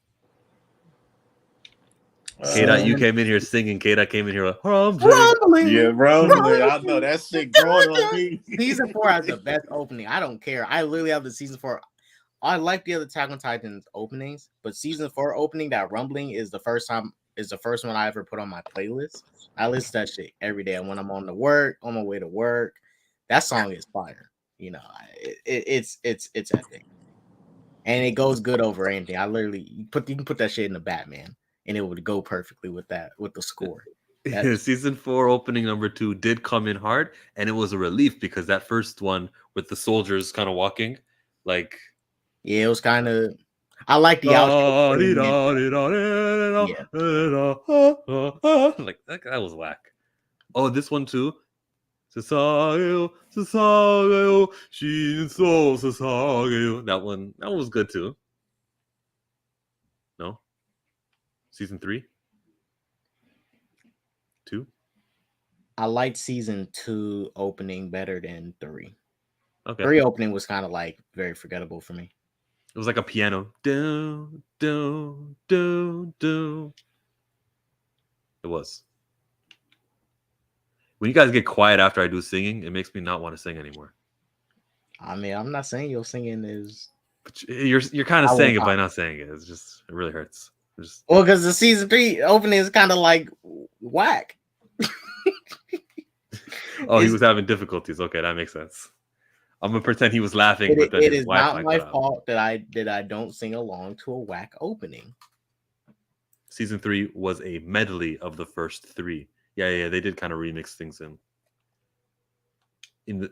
K-Dot, you came in here singing. K-Dot came in here like, rumbling. Yeah, rumbling. I know that shit growing on me. Season 4 has the best opening. I don't care. I literally have the season 4. I like the other Attack on Titans openings, but season 4 opening, that rumbling is the first one I ever put on my playlist. I listen to that shit every day when I'm on my way to work. That song is fire. It's epic, and it goes good over anything. You can put that shit in the Batman, and it would go perfectly with the score. Season 4 opening number 2 did come in hard, and it was a relief because that first one with the soldiers kind of walking, like, yeah, it was kind of. I like the outro. Like that was whack. Oh, this one too. That one was good too. No, season 3, 2. I liked season 2 opening better than 3. Okay. 3 opening was kind of like very forgettable for me. It was like a piano. Do, do, do, do. It was. When you guys get quiet after I do singing, it makes me not want to sing anymore. I mean, I'm not saying your singing is. But you're kind of saying it by not saying it. It really hurts. Well, because the season 3 opening is kind of like whack. Oh, he was having difficulties. Okay, that makes sense. I'm gonna pretend he was laughing, but then it is not my fault that I don't sing along to a whack opening. Season 3 was a medley of the first 3. Yeah, they did kind of remix things in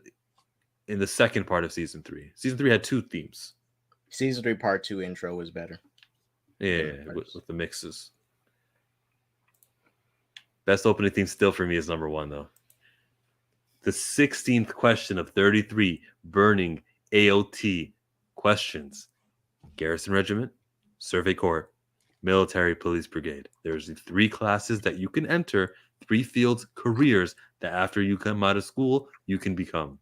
the second part of season 3. Season 3 had 2 themes. Season 3 part 2 intro was better. Yeah, with the mixes. Best opening theme still for me is number 1 though. The 16th question of 33 burning AOT questions. Garrison Regiment, Survey Corps, Military Police Brigade. There's the 3 classes that you can enter, 3 fields, careers that after you come out of school, you can become.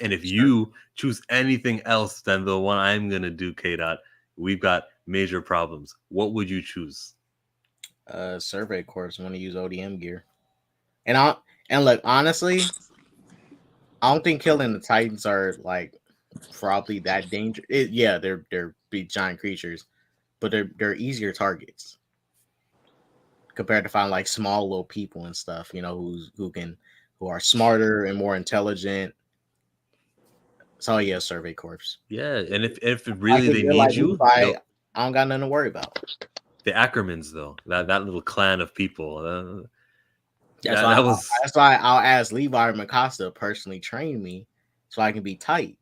And if you choose anything else than the one I'm going to do, K-Dot, we've got major problems. What would you choose? Survey Corps want to use ODM gear. And look, honestly, I don't think killing the Titans are like probably that dangerous. Yeah, they're big giant creatures, but they're easier targets compared to find like small little people and stuff. Who are smarter and more intelligent. So yeah, Survey Corps. Yeah, and if really they need you, I don't got nothing to worry about. The Ackermans, though, that little clan of people. That's why I'll ask Levi or Mikasa to personally train me so I can be tight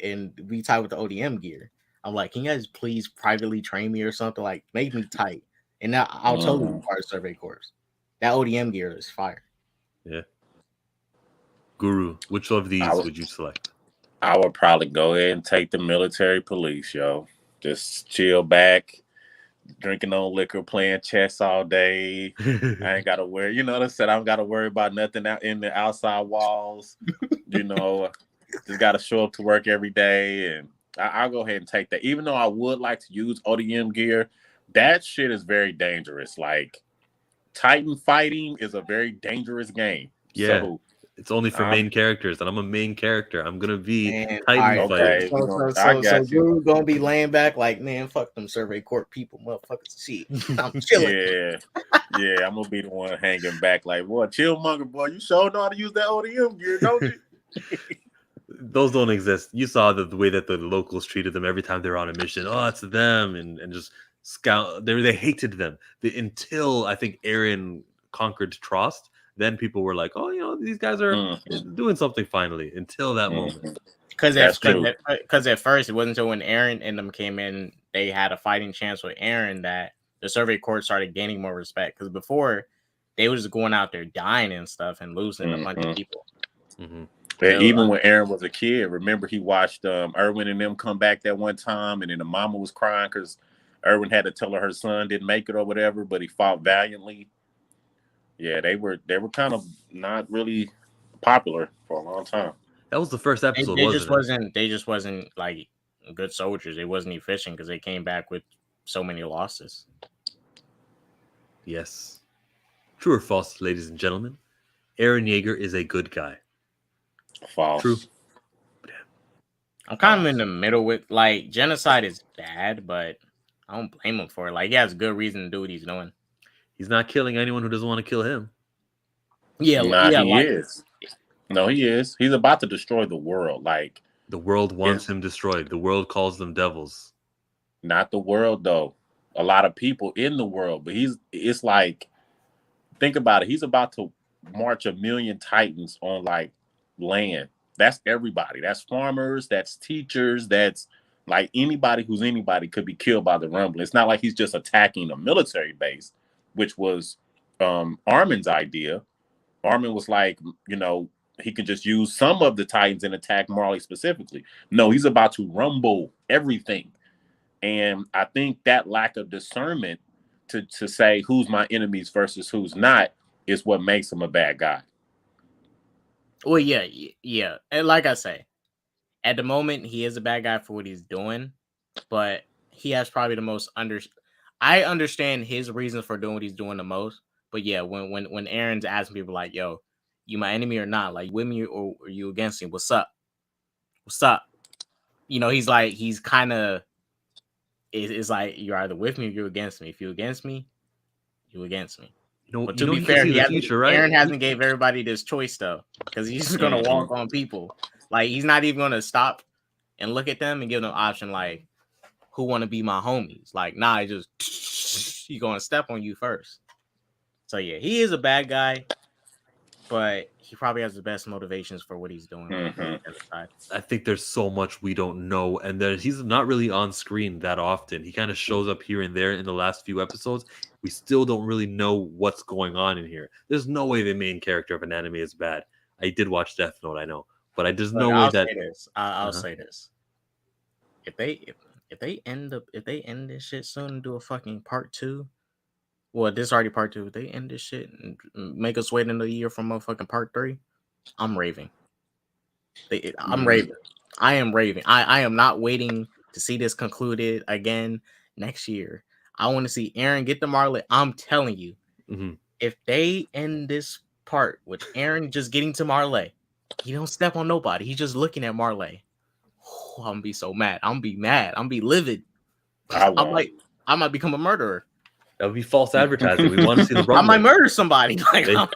and be tight with the ODM gear. I'm like, can you guys please privately train me or something? Like, make me tight. And now I'll totally be part of Survey Corps. That ODM gear is fire. Yeah. Guru, which of these would you select? I would probably go ahead and take the military police, yo. Just chill back, drinking on liquor, playing chess all day. I ain't gotta worry. You know what I said? I don't gotta worry about nothing out in the outside walls. Just gotta show up to work every day, and I'll go ahead and take that. Even though I would like to use ODM gear, that shit is very dangerous. Like Titan fighting is a very dangerous game. Yeah. So, it's only for main characters, and I'm a main character. I'm gonna be Titan fighter. So you're gonna be laying back like, man, fuck them Survey Corps people, motherfuckers. Shit, I'm chilling. Yeah, I'm gonna be the one hanging back like, boy, chill, monger boy. You sure know how to use that ODM gear, don't you? those don't exist. You saw the way that the locals treated them every time they were on a mission. Oh, it's them, and just scout. They hated them until I think Eren conquered Trost. Then people were like, oh, these guys are doing something finally. Until that moment. Because at first it wasn't until when Eren and them came in, they had a fighting chance with Eren that the Survey Corps started gaining more respect. Because before they were just going out there dying and stuff and losing a bunch of people. Mm-hmm. And even when Eren was a kid, remember he watched Erwin and them come back that one time, and then the mama was crying because Erwin had to tell her son didn't make it or whatever, but he fought valiantly. Yeah, they were kind of not really popular for a long time. That was the first episode. They just wasn't like good soldiers. They wasn't efficient because they came back with so many losses. Yes. True or false, ladies and gentlemen? Eren Yeager is a good guy. False. True. I'm kind of in the middle with like genocide is bad, but I don't blame him for it. Like he has good reason to do what he's doing. He's not killing anyone who doesn't want to kill him. Yeah, he is. No, he is. He's about to destroy the world. Like the world wants him destroyed. The world calls them devils. Not the world, though. A lot of people in the world, but it's like, think about it. He's about to march 1 million Titans on like land. That's everybody. That's farmers. That's teachers. That's like anybody who's anybody could be killed by the rumbling. It's not like he's just attacking a military base, which was Armin's idea. Armin was like, he can just use some of the Titans and attack Marley specifically. No, he's about to rumble everything. And I think that lack of discernment to say who's my enemies versus who's not is what makes him a bad guy. Well, yeah. And like I say, at the moment, he is a bad guy for what he's doing, but he has probably the most I understand his reasons for doing what he's doing the most. But yeah, when Eren's asking people like, yo, you my enemy or not? Like, with me or are you against me? What's up? He's kind of, it's like, you're either with me or you're against me. If you're against me, you're against me. But to be fair, Eren hasn't gave everybody this choice though, because he's just gonna walk on people. Like he's not even gonna stop and look at them and give them an option like, who want to be my homies? Like, nah, he's gonna step on you first. So yeah, he is a bad guy, but he probably has the best motivations for what he's doing. Mm-hmm. I think there's so much we don't know, and that he's not really on screen that often. He kind of shows up here and there in the last few episodes. We still don't really know what's going on in here. There's no way the main character of an anime is bad. I did watch Death Note, I know, but there's no way that. I'll say this: if they end this shit soon and do a fucking part 2. Well, this is already part 2. If they end this shit and make us wait another year for motherfucking part 3, I'm raving. I'm raving. I am raving. I am not waiting to see this concluded again next year. I want to see Eren get the Marley. I'm telling you, if they end this part with Eren just getting to Marley, he don't step on nobody. He's just looking at Marley. Oh, I'm gonna be so mad. I'm gonna be mad. I'm gonna be livid. I might become a murderer. That would be false advertising. We want to see the. I might murder somebody. Like, the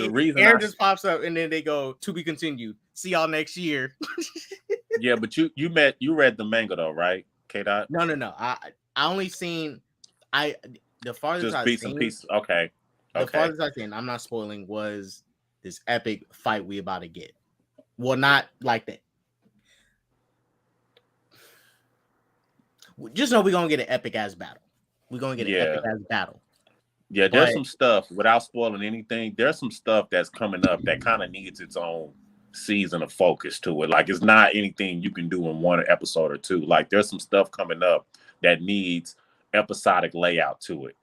reason Eren just pops up and then they go, to be continued. See y'all next year. Yeah, but you read the manga though, right? K-Dot? No. I only seen the farthest just I've bits seen. And pieces. Okay. The farthest I've seen, I'm not spoiling, was this epic fight we about to get. Well, not like that. Just know we're gonna get an epic ass battle. We're gonna get an epic ass battle. Yeah, there's some stuff, without spoiling anything, there's some stuff that's coming up that kind of needs its own season of focus to it. Like, it's not anything you can do in one episode or two. Like, there's some stuff coming up that needs episodic layout to it.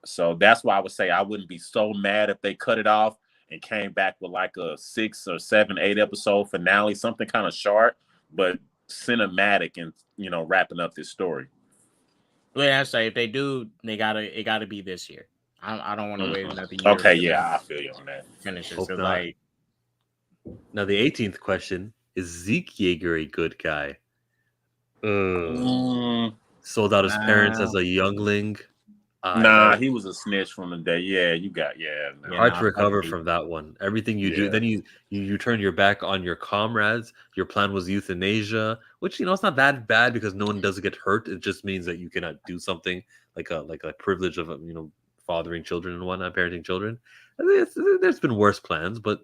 So that's why I would say I wouldn't be so mad if they cut it off and came back with like a 6 or 7, 8 episode finale, something kind of short, but cinematic and, wrapping up this story. Well, I say if they do, it gotta be this year. I don't want to wait another year. Okay, yeah, I feel you on that. Finish it. So like, now the 18th question is: Zeke Yeager a good guy? Sold out his parents as a youngling. Nah, he was a snitch from the day. Yeah, you got hard to recover from that one. Everything you do, then you turn your back on your comrades. Your plan was euthanasia, which it's not that bad because no one does get hurt. It just means that you cannot do something like a privilege of fathering children and whatnot, parenting children. There's been worse plans, but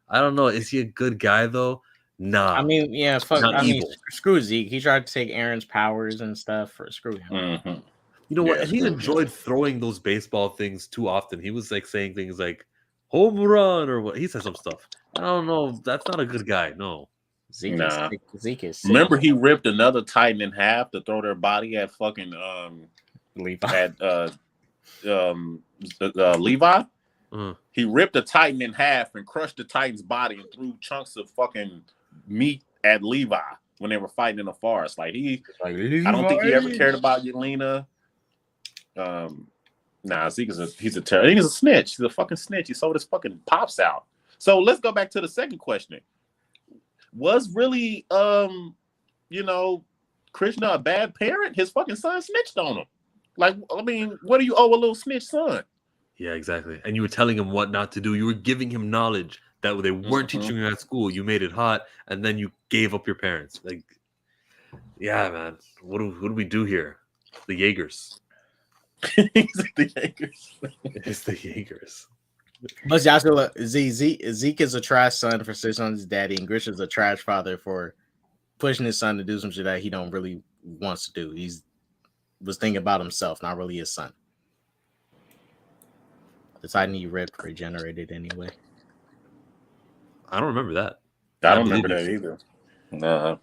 I don't know. Is he a good guy though? Nah. I mean, yeah, fuck. I mean, screw Zeke. He tried to take Aaron's powers and stuff. Screw him. Mm-hmm. You know what? And he enjoyed throwing those baseball things too often. He was saying things like "home run" or what. He said some stuff. I don't know. That's not a good guy. No. Zeke is sick. Remember, he ripped another Titan in half to throw their body at fucking Levi. Levi. He ripped a Titan in half and crushed the Titan's body and threw chunks of fucking meat at Levi when they were fighting in the forest. Like I don't think he ever cared about Yelena. Zeke he's a terror. He's a snitch. He's a fucking snitch. He sold his fucking pops out. So let's go back to the second question. Was really Krishna a bad parent? His fucking son snitched on him. Like, I mean, what do you owe a little snitch son? Yeah, exactly. And you were telling him what not to do. You were giving him knowledge that they weren't teaching him at school. You made it hot, and then you gave up your parents. Like, yeah, man. What do we do here? The Jaegers. It's the Jaegers. But Joshua, Zeke is a trash son for sitting on his daddy, and Grisha's a trash father for pushing his son to do some shit that he don't really wants to do. Was thinking about himself, not really his son. The Titan he ripped regenerated anyway. I don't remember that. I don't remember that either.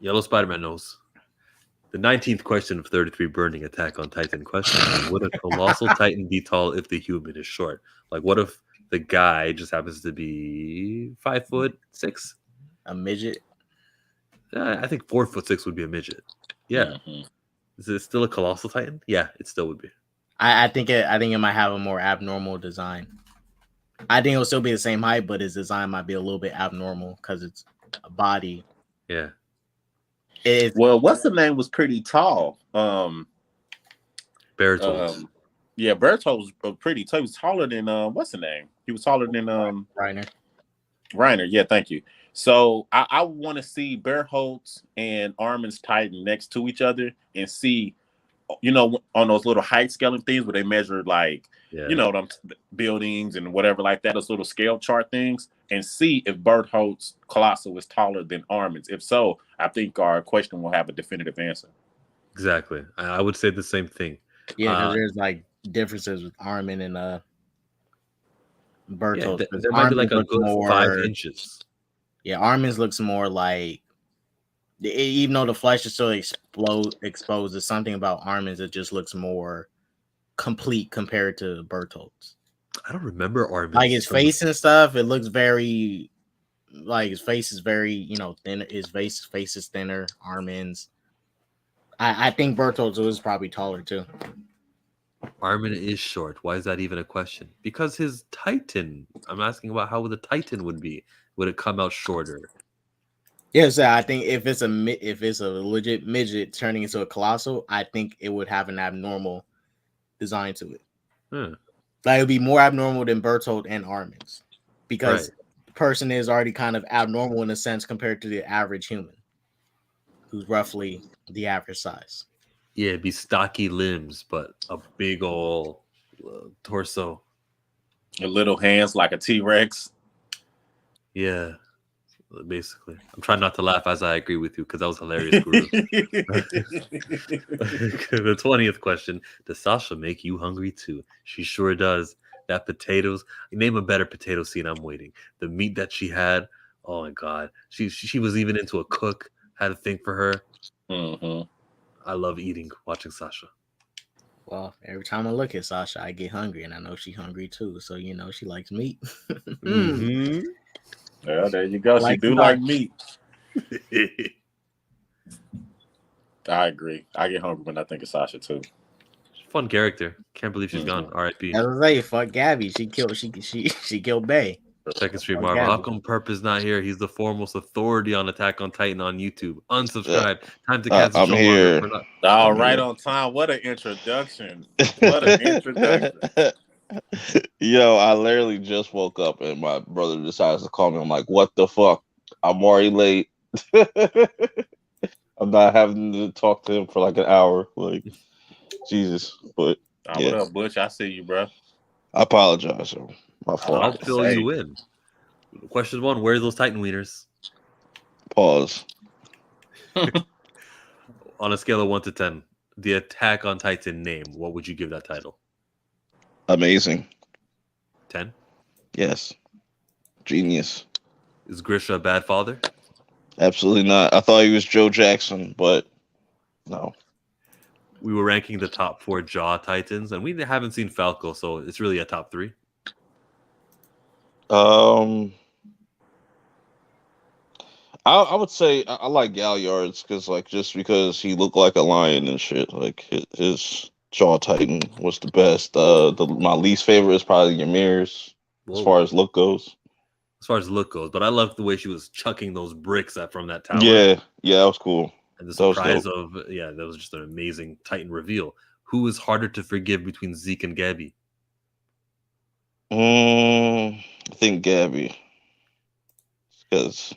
Yellow Spider-Man knows. The 19th question of 33 burning Attack on Titan question: would a colossal Titan be tall if the human is short? Like, what if the guy just happens to be 5'6"? A midget? I think 4'6" would be a midget. Yeah. Is it still a colossal Titan? Yeah, it still would be. I think it might have a more abnormal design. I think it'll still be the same height, but his design might be a little bit abnormal because it's a body. Yeah. Well, what's the name was pretty tall. Bertholdt. Yeah, Bertholdt was pretty tall. He was taller than what's the name? He was taller than Reiner. Yeah, thank you. So I want to see Bertholdt and Armin's Titan next to each other and see, on those little height scaling things where they measure them buildings and whatever like that, those little scale chart things, and see if Bertholdt's Colossal is taller than Armin's. If so, I think our question will have a definitive answer. Exactly. I would say the same thing. Yeah, because there's differences with Armin and Bertholdt. Yeah, there might be a good 5 inches. Yeah, Armin's looks more like, even though the flesh is still exposed, there's something about Armin's that just looks more complete compared to Bertholdt's. I don't remember Armin. Like his face and stuff, it looks very, his face is very, thin. His face is thinner. Armin's. I think Bertholdt's was probably taller too. Armin is short. Why is that even a question? Because his Titan. I'm asking about how the Titan would be. Would it come out shorter? Yes, I think if it's a legit midget turning into a colossal, I think it would have an abnormal design to it. Like, it would be more abnormal than Bertholdt and Armin's, because the person is already kind of abnormal in a sense compared to the average human, who's roughly the average size. Yeah, it'd be stocky limbs, but a big old torso. A little hands like a T-Rex. Yeah, basically. I'm trying not to laugh as I agree with you because that was hilarious. The 20th question: does Sasha make you hungry too? She sure does. That potatoes. Name a better potato scene. I'm waiting. The meat that she had. Oh my god. She was even into a cook. Had a thing for her. I love watching Sasha. Well, every time I look at Sasha, I get hungry, and I know she's hungry too. So she likes meat. Well, there you go. She do like meat. I agree. I get hungry when I think of Sasha too. Fun character. Can't believe she's gone. R.I.P. I was like, fuck Gabby. She killed Bay. Second Street Or Marvel. How Gabby. come Perp is not here? He's the foremost authority on Attack on Titan on YouTube. Unsubscribe. Time to cancel I'm show here. longer. All I'm right here. on time. What an introduction. What an introduction. Yo, I literally just woke up and my brother decides to call me. I'm like, what the fuck? I'm already late. I'm not having to talk to him for like an hour. Like, Jesus. But yeah. What up, Butch? I see you, bro. I apologize. Yo. My fault. I'll fill you in. Question 1: where's those Titan wieners? Pause. On a scale of 1 to 10, the Attack on Titan name, what would you give that title? Amazing. 10. Yes. Genius. Is Grisha a bad father? Absolutely not. I thought he was Joe Jackson, but no. We were ranking the top 4 Jaw Titans, and we haven't seen Falco, so it's really a top 3. I would say I like Galliards because just because he looked like a lion and shit. Like his Jaw Titan was the best. My least favorite is probably Ymir's as far as look goes. As far as look goes, but I love the way she was chucking those bricks from that tower. Yeah, that was cool. And the surprise that was just an amazing Titan reveal. Who is harder to forgive between Zeke and Gabby? I think Gabby. Because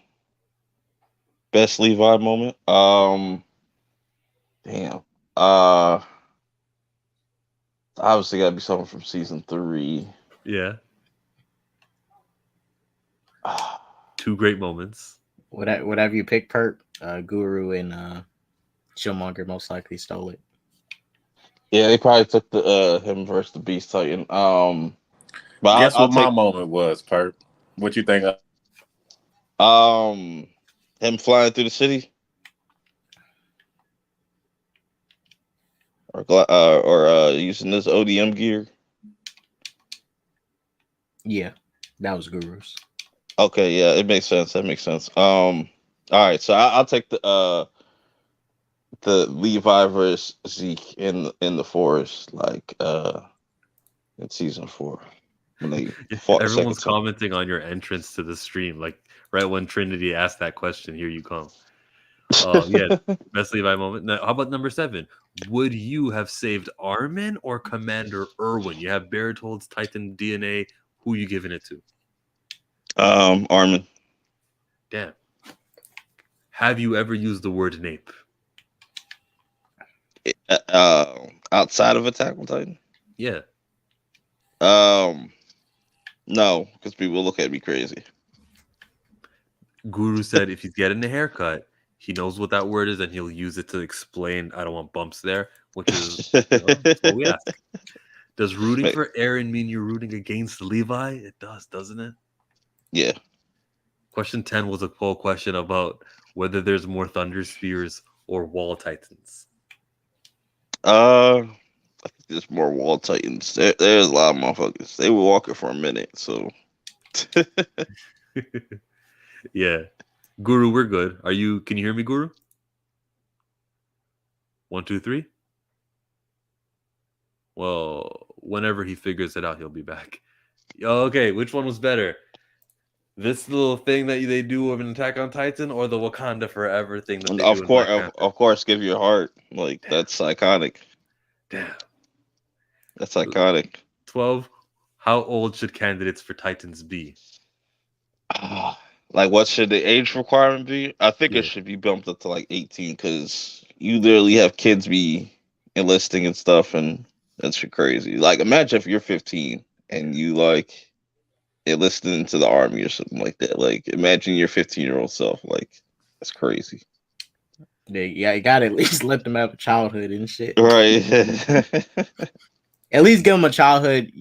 best Levi moment. Damn. Obviously gotta be something from season 3. Yeah. 2 great moments. Whatever you pick, Perp, Guru and Killmonger most likely stole it. Yeah, they probably took the him versus the Beast Titan. But guess what my moment was, Perp? What you think of? Him flying through the city, or using this ODM gear. Yeah, that was Guru's. Okay, yeah, it makes sense. That makes sense. All right, so I'll take the Levi versus Zeke in the forest, like in season 4 when they fought. Everyone's commenting on your entrance to the stream, like right when Trinity asked that question. Here you come. Yeah, best Levi moment. Now, how about number 7? Would you have saved Armin or Commander Irwin? You have Berthold's Titan DNA. Who you giving it to? Armin. Damn. Have you ever used the word nape? Outside of Attack on Titan? Yeah. No, because people look at me crazy. Guru said if he's getting a haircut, he knows what that word is and he'll use it to explain I don't want bumps there, which is what we ask. Does rooting for Eren mean you're rooting against Levi? It does, doesn't it? Yeah. Question 10 was a poll question about whether there's more Thunder Spears or Wall Titans. I think there's more Wall Titans. There's a lot of motherfuckers. They were walking for a minute, so. Yeah. Guru, we're good. Can you hear me, Guru? 1, 2, 3. Well, whenever he figures it out, he'll be back. Okay, which one was better? This little thing that they do of an Attack on Titan, or the Wakanda Forever thing that they do? Of course, give your heart. Like, that's iconic. Damn. That's iconic. 12. How old should candidates for Titans be? Like, what should the age requirement be? I think it should be bumped up to like 18 because you literally have kids be enlisting and stuff, and that's crazy. Like, imagine if you're 15 and you like enlisted into the army or something like that. Like, imagine your 15-year-old self. Like, that's crazy. Yeah, you gotta at least let them have a childhood and shit. Right. At least give them a childhood.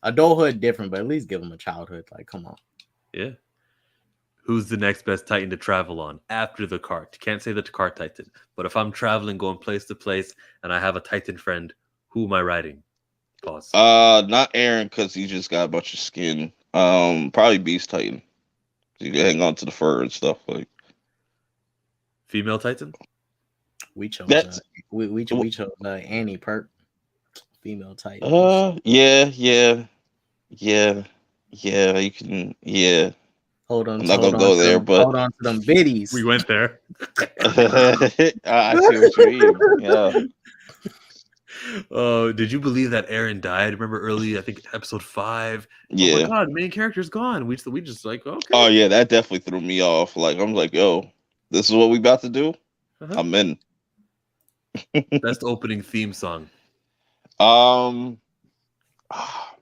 Adulthood different, but at least give them a childhood. Like, come on. Yeah. Who's the next best Titan to travel on after the cart? You can't say the cart Titan, but if I'm traveling, going place to place, and I have a Titan friend, who am I riding? Pause. Not Eren because he just got a bunch of skin. Probably Beast Titan. You can hang on to the fur and stuff. Like, female Titan. We chose. We chose Annie Perk. Female Titan. Yeah. Yeah, you can. Yeah, Hold on, I'm not gonna go there, but hold on to them biddies. We went there. I see what you mean. Yeah. Did you believe that Aaron died? Remember early, I think episode 5. Oh my Yeah. god, the main character's gone. We just like, okay. Oh yeah, that definitely threw me off. Like I'm like, yo, this is what we about to do. Uh-huh. I'm in. Best opening theme song.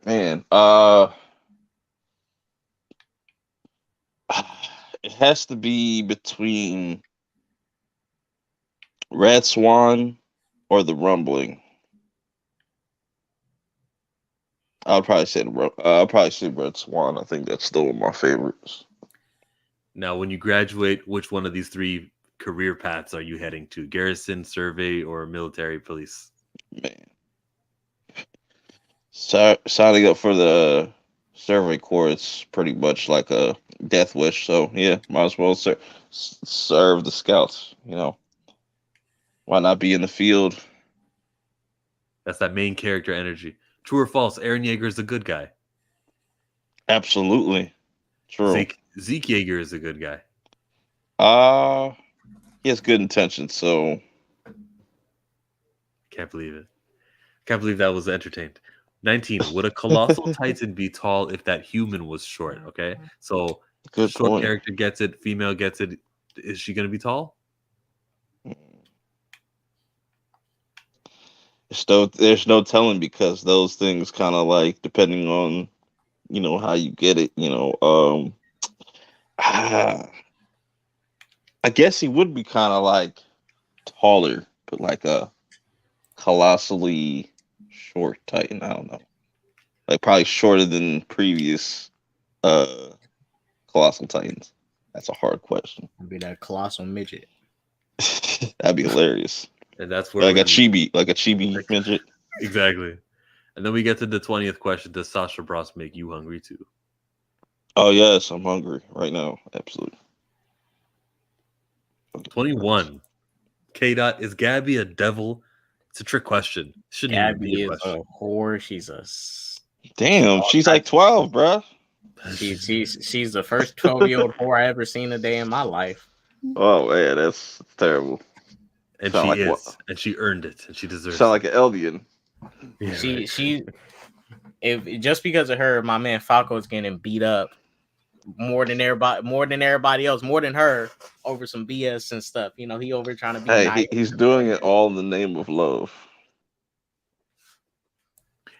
Man, it has to be between Red Swan or The Rumbling. I'll probably say Red Swan. I think that's still one of my favorites. Now, when you graduate, which one of these 3 career paths are you heading to? Garrison, survey, or military police? Man, signing up for the survey corps is pretty much like a death wish. So yeah, might as well serve the scouts. You know, why not be in the field? That's that main character energy. True or false? Eren Yeager is a good guy. Absolutely true. Zeke Yeager is a good guy. He has good intentions. So Can't believe it. Can't believe that was entertained. 19. Would a colossal titan be tall if that human was short? Okay, so good short point. character gets it, female gets it. Is she going to be tall? There's no telling because those things kind of like depending on how you get it. I guess he would be kind of like taller, but like a colossally short Titan. I don't know, like probably shorter than previous colossal Titans. That's a hard question. It'd be that colossal midget. That'd be hilarious. And that's where like a chibi midget. Exactly. And then we get to the 20th question. Does Sasha Bros make you hungry too? Oh yes, I'm hungry right now. Absolutely. 21. K. Dot, is Gabby a devil? It's a trick question. Shouldn't even Gabby be a is question. a whore. She's Damn, she's like 12, bro. she's the first 12-year-old whore I ever seen a day in my life. Oh man, that's terrible. And Sound she like is, what? and she earned it, and she deserves Sound it. like an Eldian. Yeah, She if just because of her, my man Falco's getting beat up more than everybody else, more than her over some BS and stuff. He over trying to be nice. He's doing it all in the name of love.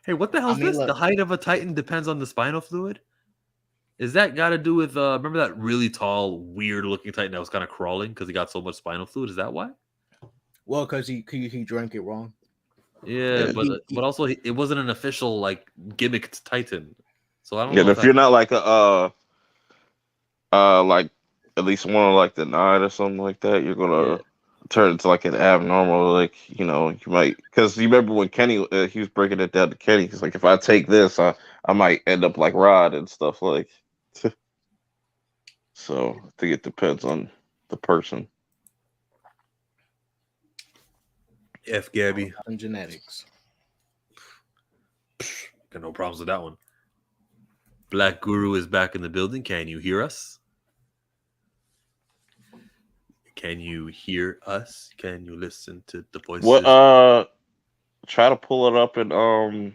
Hey, what the hell is this? Look, the height of a Titan depends on the spinal fluid? Is that got to do with remember that really tall, weird looking Titan that was kind of crawling because he got so much spinal fluid? Is that why? Well, because he drank it wrong. Yeah, but also it wasn't an official like gimmicked Titan. So I don't know. Yeah, if you're not like a like at least one of like the 9 or something like that, you're gonna turn into like an abnormal, like you might, because you remember when Kenny he was breaking it down to Kenny, he's like, if I take this, I might end up like Rod and stuff like. So I think it depends on the person. F Gabby. And genetics. Got no problems with that one. Black Guru is back in the building. Can you hear us? Can you hear us? Can you listen to the voices? What? Try to pull it up and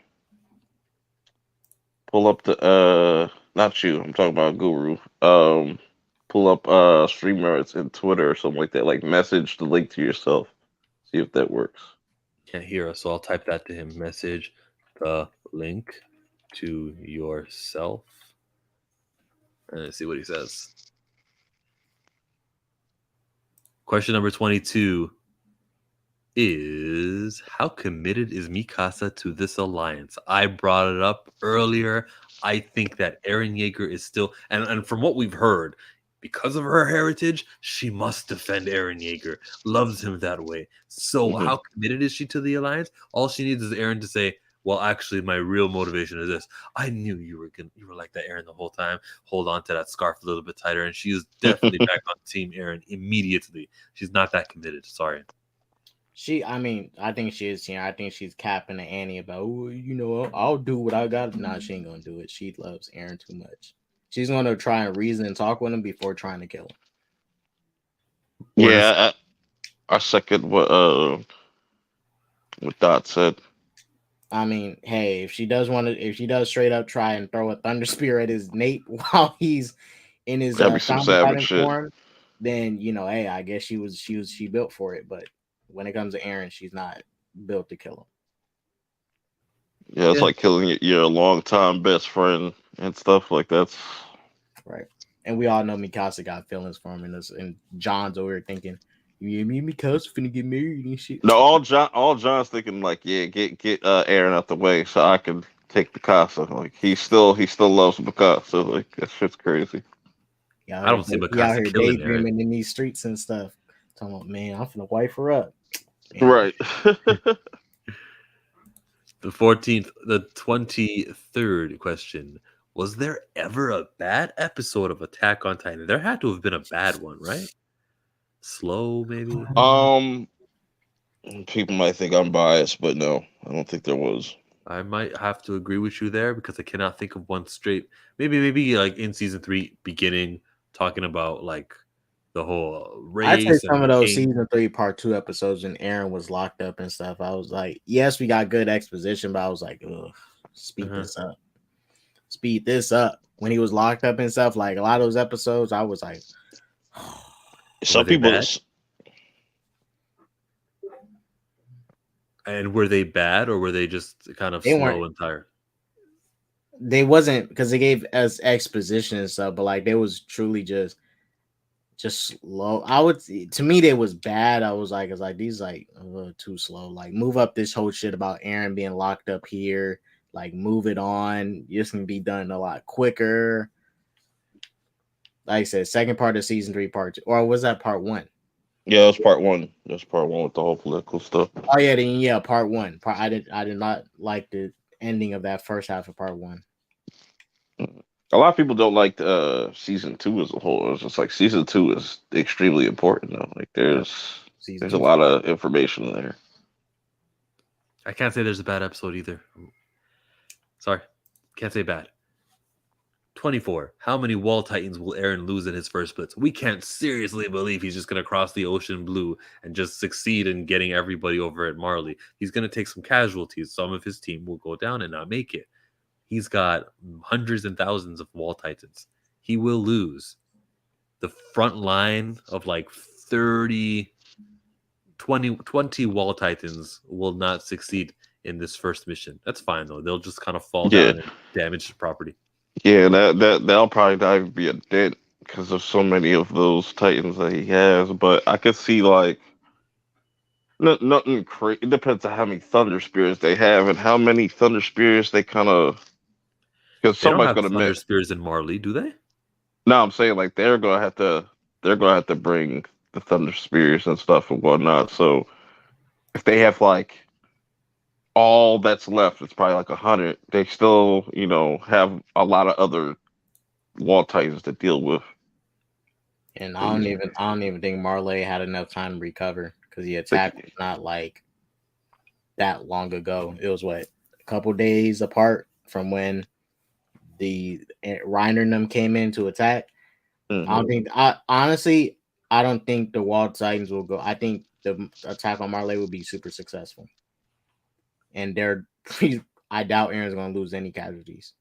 pull up the not you. I'm talking about Guru. Pull up StreamYards and Twitter or something like that. Like message the link to yourself. See if that works. Can't hear us, so I'll type that to him. Message the link to yourself. And let's see what he says. Question number 22 is, how committed is Mikasa to this alliance? I brought it up earlier. I think that Eren Yeager is still, and from what we've heard, because of her heritage, she must defend Eren Yeager. Loves him that way. So how committed is she to the alliance? All she needs is Eren to say, well, actually, my real motivation is this. I knew you were like that, Eren, the whole time. Hold on to that scarf a little bit tighter. And she is definitely back on Team Eren immediately. She's not that committed. Sorry. I think she is. I think she's capping the ante about, I'll do what I got. Nah, she ain't gonna do it. She loves Aaron too much. She's gonna try and reason and talk with him before trying to kill him. Yeah, I second what Dot said. I mean, hey, if she does straight up try and throw a thunder spear at his Nate while he's in his That'd be some savage shit. form, then hey, I guess she built for it. But when it comes to Aaron, she's not built to kill him. Yeah, it's like killing your longtime best friend and stuff like that. Right. And we all know Mikasa got feelings for him, and John's over here thinking, me and Mikasa finna get married and shit. No, all John's thinking like, yeah, get Aaron out the way so I can take Mikasa. Like he still loves Mikasa. Like that shit's crazy. Yeah, I don't see Mikasa out here killing daydreaming in these streets and stuff. Talking about, man, I'm finna wife her up. Man. Right. The 23rd question. Was there ever a bad episode of Attack on Titan? There had to have been a bad one, right? Slow, maybe? People might think I'm biased, but no, I don't think there was. I might have to agree with you there because I cannot think of one straight. Maybe like in season 3 beginning, talking about like the whole race. I'd say some of those season 3 part 2 episodes when Aaron was locked up and stuff. I was like, yes, we got good exposition, but I was like, ugh, speed this up. When he was locked up and stuff, like a lot of those episodes, I was like, some people. Bad? And were they bad or were they just kind of slow and tired? They wasn't, because they gave us exposition and stuff, but like they was truly just slow. To me, they was bad. I was like, these like a little too slow. Like move up this whole shit about Aaron being locked up here. Like move it on. This can be done a lot quicker. Like I said, second part of season 3, part 2, or was that part 1? Yeah, it was part 1. That's part 1 with the whole political stuff. Oh yeah, then yeah, part 1. I did not like the ending of that first half of part 1. A lot of people don't like season 2 as a whole. It's just like season 2 is extremely important though. Like there's a lot of information there. I can't say there's a bad episode either. Sorry, can't say bad. 24. How many Wall Titans will Eren lose in his first blitz? We can't seriously believe he's just going to cross the ocean blue and just succeed in getting everybody over at Marley. He's going to take some casualties. Some of his team will go down and not make it. He's got hundreds and thousands of Wall Titans. He will lose. The front line of like 20 Wall Titans will not succeed in this first mission. That's fine though. They'll just kind of fall down and damage the property. Yeah, that'll probably not even be a dent because of so many of those Titans that he has. But I could see like nothing crazy. It depends on how many Thunder Spears they have and how many Thunder Spears they kind of. Because somebody's gonna Thunder Spears in Marley, do they? No, I'm saying like they're gonna have to bring the Thunder Spears and stuff and whatnot. So if they have like all that's left, it's probably like 100. They still, have a lot of other Wall Titans to deal with. And I don't even think Marley had enough time to recover because the attack was not like that long ago. It was a couple days apart from when the Reiner and them came in to attack. Mm-hmm. I don't think the Wall Titans will go. I think the attack on Marley will be super successful. And I doubt Aaron's going to lose any casualties.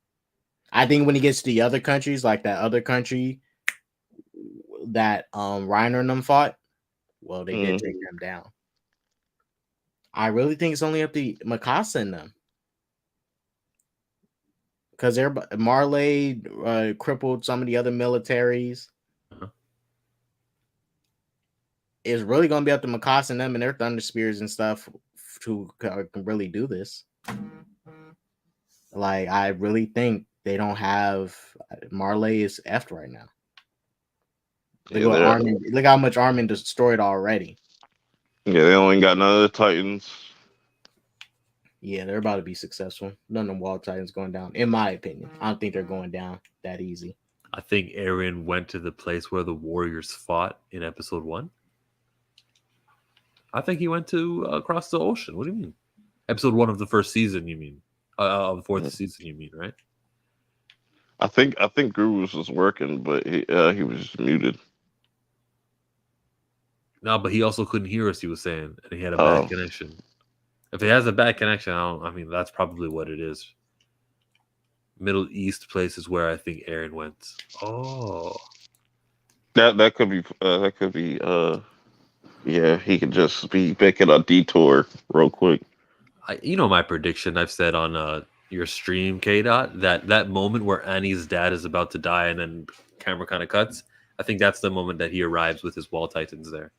I think when he gets to the other countries, like that other country that Reiner and them fought, well, they did take them down. I really think it's only up to Mikasa and them. Because Marley crippled some of the other militaries. Uh-huh. It's really going to be up to Mikasa and them and their Thunder Spears and stuff to can really do this. Like, I really think they don't have Marley is effed right now. Look how much Armin destroyed already. Yeah, they only got none of the Titans. Yeah, they're about to be successful. None of the Wall Titans going down, in my opinion. I don't think they're going down that easy. I think Eren went to the place where the warriors fought in episode 1. I think he went to across the ocean. What do you mean? Episode 1 of the first season, you mean? Of the fourth season, you mean, right? I think Grooves was working, but he was just muted. No, but he also couldn't hear us. He was saying, and he had a bad connection. If he has a bad connection, I mean, that's probably what it is. Middle East places where I think Aaron went. Oh, that could be yeah, he could just be making a detour real quick. you know my prediction. I've said on your stream, K Dot, that moment where Annie's dad is about to die and then camera kind of cuts. I think that's the moment that he arrives with his wall titans there.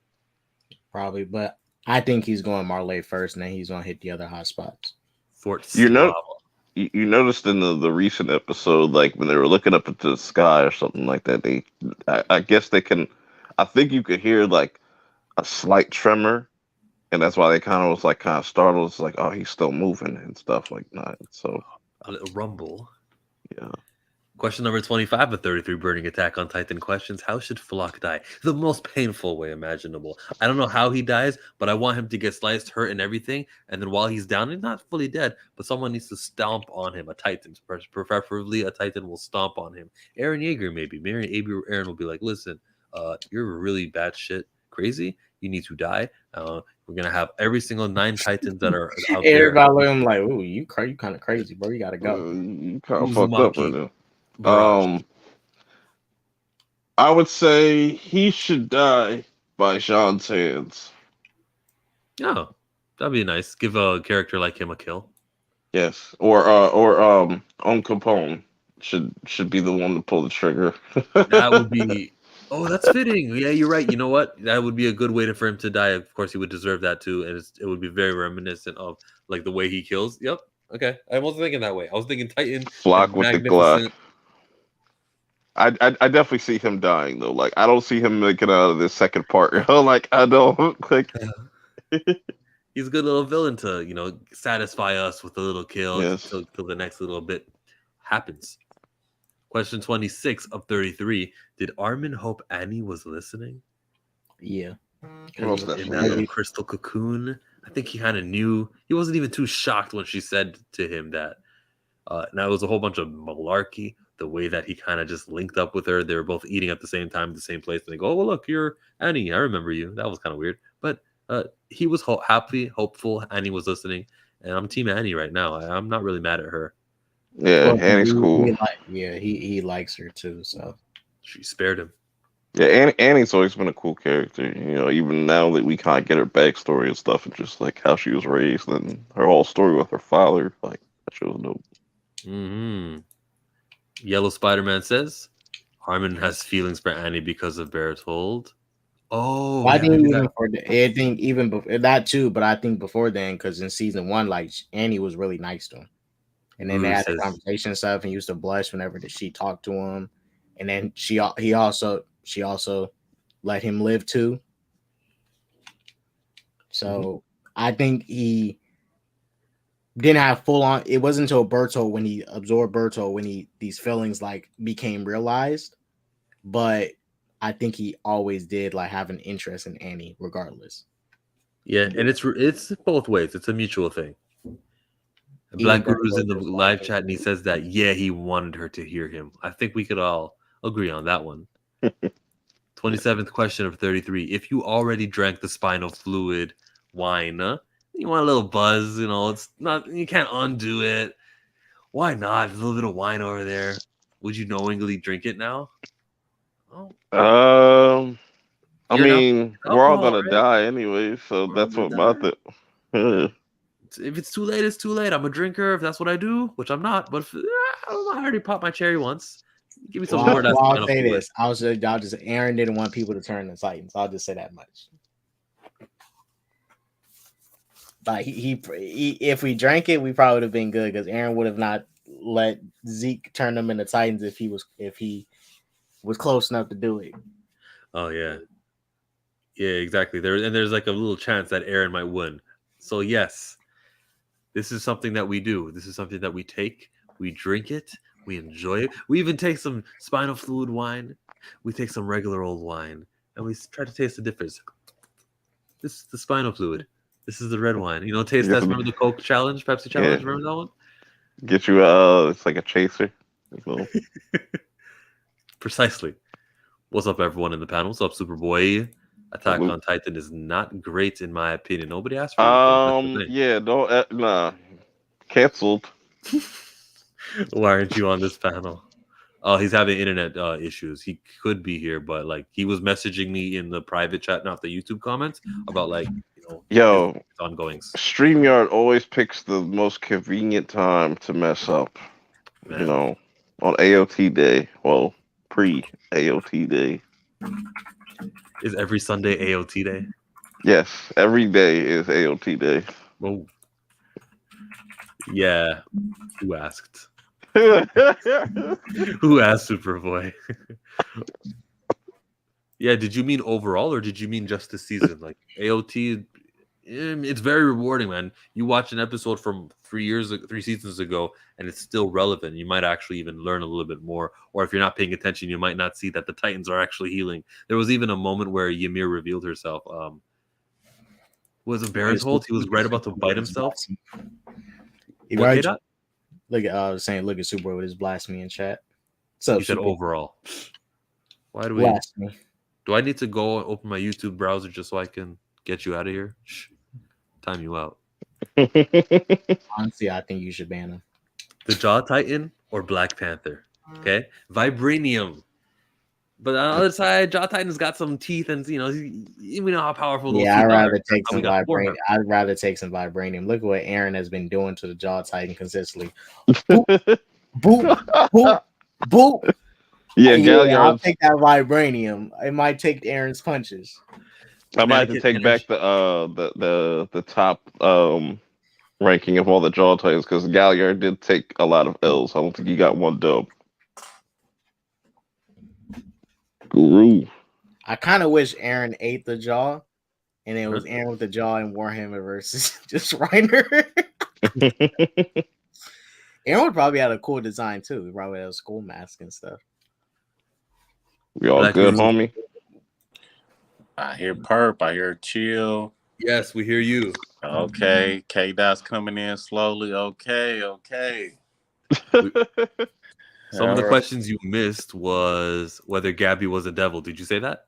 Probably, but I think he's going Marley first, and then he's gonna hit the other hot spots. Fort You know, Slava. you noticed in the recent episode, like when they were looking up into the sky or something like that, I guess they can. I think you could hear like a slight tremor, and that's why they kind of startled. It's like, oh, he's still moving and stuff like that. So A little rumble. yeah. Question number 25 of 33 Burning Attack on Titan questions. How should Flock die? The most painful way imaginable. I don't know how he dies, but I want him to get sliced, hurt, and everything. And then while he's down, he's not fully dead, but someone needs to stomp on him. A Titan, preferably a Titan, will stomp on him. Eren Yeager, maybe. Eren will be like, listen, you're really bad shit crazy. You need to die. We're gonna have every single 9 Titans that are out there. Everybody look at him like, ooh, you kind of crazy, bro. You gotta go. You kind of fucked up right now. Barrage. I would say he should die by Sean's hands. Oh, that'd be nice. Give a character like him a kill. Yes, or Capone should be the one to pull the trigger. That would be. Oh, that's fitting. Yeah, you're right. You know what? That would be a good way for him to die. Of course, he would deserve that too, and it would be very reminiscent of like the way he kills. Yep. Okay, I wasn't thinking that way. I was thinking Titan. Flock with the Glock. I definitely see him dying though. Like I don't see him making out of this second part. Like I don't like. He's a good little villain to satisfy us with a little kill Yes. till the next little bit happens. Question 26 of 33. Did Armin hope Annie was listening? Yeah. Most In that definitely. little crystal cocoon. I think he kind of knew. He wasn't even too shocked when she said to him that. Now it was a whole bunch of malarkey. The way that he kind of just linked up with her. They were both eating at the same time, the same place. And they go, oh, well, look, you're Annie. I remember you. That was kind of weird. But he was happy, hopeful. Annie was listening. And I'm Team Annie right now. I'm not really mad at her. Yeah, Well, Annie's cool. He likes her too. So She spared him. Yeah, Annie's always been a cool character. Even now that we kind of get her backstory and stuff, and just like how she was raised and her whole story with her father, like that shit was dope. Mm-hmm. Yellow Spider-Man says Armin has feelings for Annie because of Bertold. Oh, I yeah, think maybe even that- I think even before that too, but I think before then, because in season 1, like Annie was really nice to him, and then Ooh, they had says- the conversation and stuff, and he used to blush whenever she talked to him, and then she also let him live too. So I think he didn't have full on. It wasn't until Bertold when he absorbed Bertold when these feelings like became realized, but I think he always did like have an interest in Annie regardless. Yeah, and it's both ways. It's a mutual thing. Black Guru's in the live chat and he says that, yeah, he wanted her to hear him. I think we could all agree on that one. 27th question of 33. If you already drank the spinal fluid wine, you want a little buzz, it's not, you can't undo it. Why not? A little bit of wine over there. Would you knowingly drink it now? I You're mean, not we're all alcohol, gonna right? die anyway, so We're that's all what gonna about it. If it's too late, it's too late. I'm a drinker if that's what I do, which I'm not. But I already popped my cherry once. Give me some more of that I'll spinal say fluid. this. Y'all just Aaron didn't want people to turn the Titans. I'll just say that much. Like he if we drank it, we probably would have been good because Aaron would have not let Zeke turn them into Titans if he was close enough to do it. Oh yeah, exactly. There's like a little chance that Aaron might win. So yes, this is something that we do. This is something that we take. We drink it. We enjoy it. We even take some spinal fluid wine. We take some regular old wine, and we try to taste the difference. This is the spinal fluid. This is the red wine. You know, taste test. Remember the Coke challenge, Pepsi challenge? Yeah. Remember that one? Get you it's like a chaser. So, Precisely. What's up, everyone in the panel? What's up, Superboy? Attack on Titan is not great in my opinion. Nobody asked for it. Yeah, don't canceled. Why aren't you on this panel? Oh, he's having internet issues. He could be here, but like he was messaging me in the private chat, not the YouTube comments, about like his ongoings. StreamYard always picks the most convenient time to mess up. Man. You know, on AOT day. Well, pre-AOT day. Is every Sunday AOT day? Yes, every day is AOT day. Oh. Yeah. Who asked? Who asked, Superboy? Yeah, did you mean overall or did you mean just this season? Like AOT, it's very rewarding, man. You watch an episode from 3 seasons ago and it's still relevant. You might actually even learn a little bit more. Or if you're not paying attention, you might not see that the Titans are actually healing. There was even a moment where Ymir revealed herself. Was it Berenthold? He was right about to bite himself. Look at saying look at Superboy with his blasphemy in chat. So he said overall. Why do we blasphemy? Do I need to go and open my YouTube browser just so I can get you out of here? Shh. Time you out. Honestly, I think you should ban him. The Jaw Titan or Black Panther? Okay, Vibranium. But on the other side, Jaw Titan's got some teeth, and we know how powerful. Yeah, I'd rather take some vibranium. I'd rather take some vibranium. Look at what Aaron has been doing to the Jaw Titan consistently. Boop, boop, boop, boop. Yeah, I'll take that vibranium. It might take Aaron's punches. I might have to take back the top ranking of all the Jaw Titans because Galliard did take a lot of L's. I don't think he got one dub. Guru. I kind of wish Aaron ate the Jaw, and it was Aaron with the Jaw and Warhammer versus just Reiner. Aaron would probably have a cool design too. He probably had a school mask and stuff. We all good, homie? I hear perp. I hear chill. Yes, we hear you. Okay. K-Dot's coming in slowly. Okay. Some of the questions you missed was whether Gabby was a devil. Did you say that?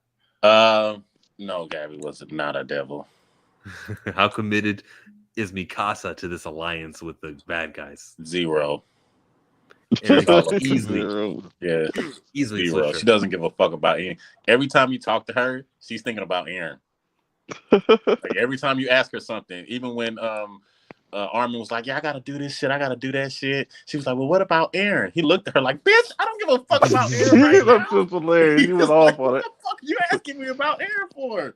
No, Gabby was not a devil. How committed is Mikasa to this alliance with the bad guys? 0. Easily. Yeah. Easily. 0. She doesn't give a fuck about Aaron. Every time you talk to her, she's thinking about Aaron. Like every time you ask her something, even when Armin was like, yeah, I gotta do this shit, I gotta do that shit. She was like, well, what about Aaron? He looked at her like, bitch, I don't give a fuck about Aaron right now. That's just hilarious. He was off on it. What the fuck are you asking me about Aaron for?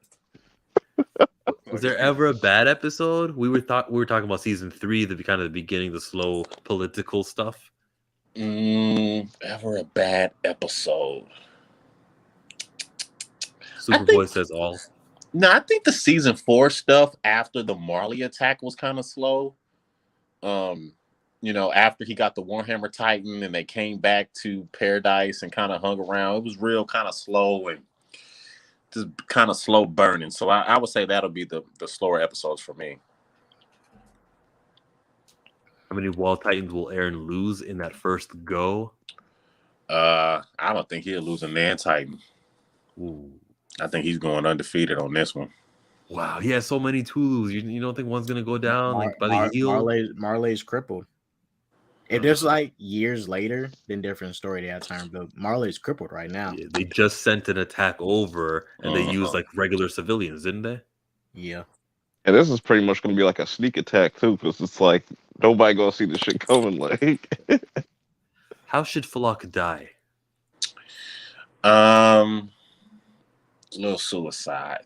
Was there ever a bad episode? We were talking about season 3, the kind of the beginning, the slow political stuff. Ever a bad episode? Superboy says all. No, I think the season 4 stuff after the Marley attack was kind of slow. After he got the Warhammer Titan and they came back to Paradise and kind of hung around, it was real kind of slow and just kind of slow burning. So I would say that'll be the slower episodes for me. How many Wall Titans will Aaron lose in that first go? I don't think he'll lose a Nan Titan. Ooh. I think he's going undefeated on this one. Wow, he has so many tools. You don't think one's gonna go down by the heel? Marley's crippled. If there's like years later, then different story. They have time, but Marley's crippled right now. Yeah, they just sent an attack over, and they used like regular civilians, didn't they? Yeah. And this is pretty much gonna be like a sneak attack too, because it's like nobody gonna see the shit coming. Like, how should Flock die? Little suicide.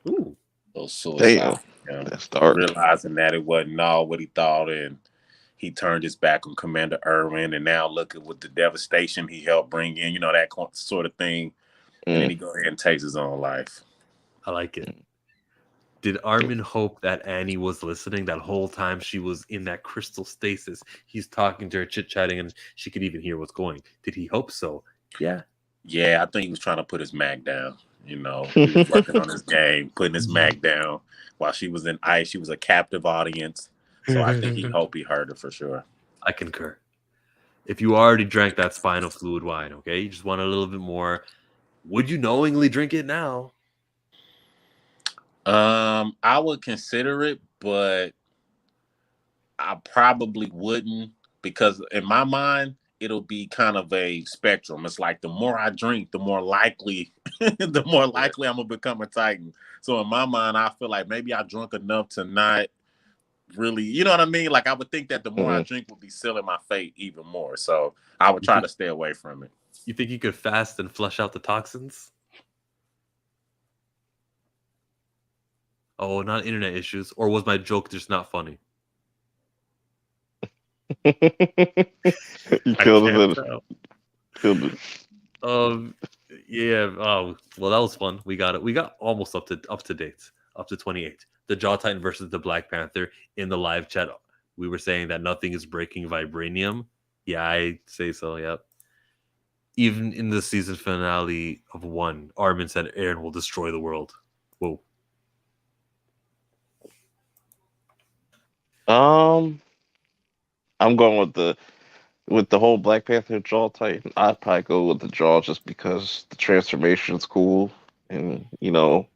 Ooh. Little suicide. Damn. That's dark. Realizing that it wasn't all what he thought, and he turned his back on Commander Irwin, and now look at what the devastation he helped bring in, that sort of thing. And then he go ahead and takes his own life. I like it. Did Armin hope that Annie was listening that whole time she was in that crystal stasis? He's talking to her, chit-chatting, and she could even hear what's going. Did he hope so? Yeah. Yeah, I think he was trying to put his mag down. You know, he was working on his game, putting his Mac down while she was in ice. She was a captive audience. So I think he hope he heard her for sure. I concur. If you already drank that spinal fluid wine, okay, you just want a little bit more. Would you knowingly drink it now? I would consider it, but I probably wouldn't, because in my mind, it'll be kind of a spectrum. It's like the more I drink, the more likely I'm gonna become a Titan. So in my mind, I feel like maybe I drunk enough to not really, you know what I mean? Like I would think that the more I drink would be sealing my fate even more. So I would try to stay away from it. You think you could fast and flush out the toxins? Oh, not internet issues. Or was my joke just not funny? You killed it. Killed it. Yeah. Oh, well, that was fun. We got it. We got almost up to date, up to 28. The Jaw Titan versus the Black Panther in the live chat. We were saying that nothing is breaking vibranium. Yeah, I say so. Yep. Even in the season finale of 1, Armin said Eren will destroy the world. Whoa. I'm going with the whole Black Panther Jaw Titan. I'd probably go with the Jaw just because the transformation's cool, and you know,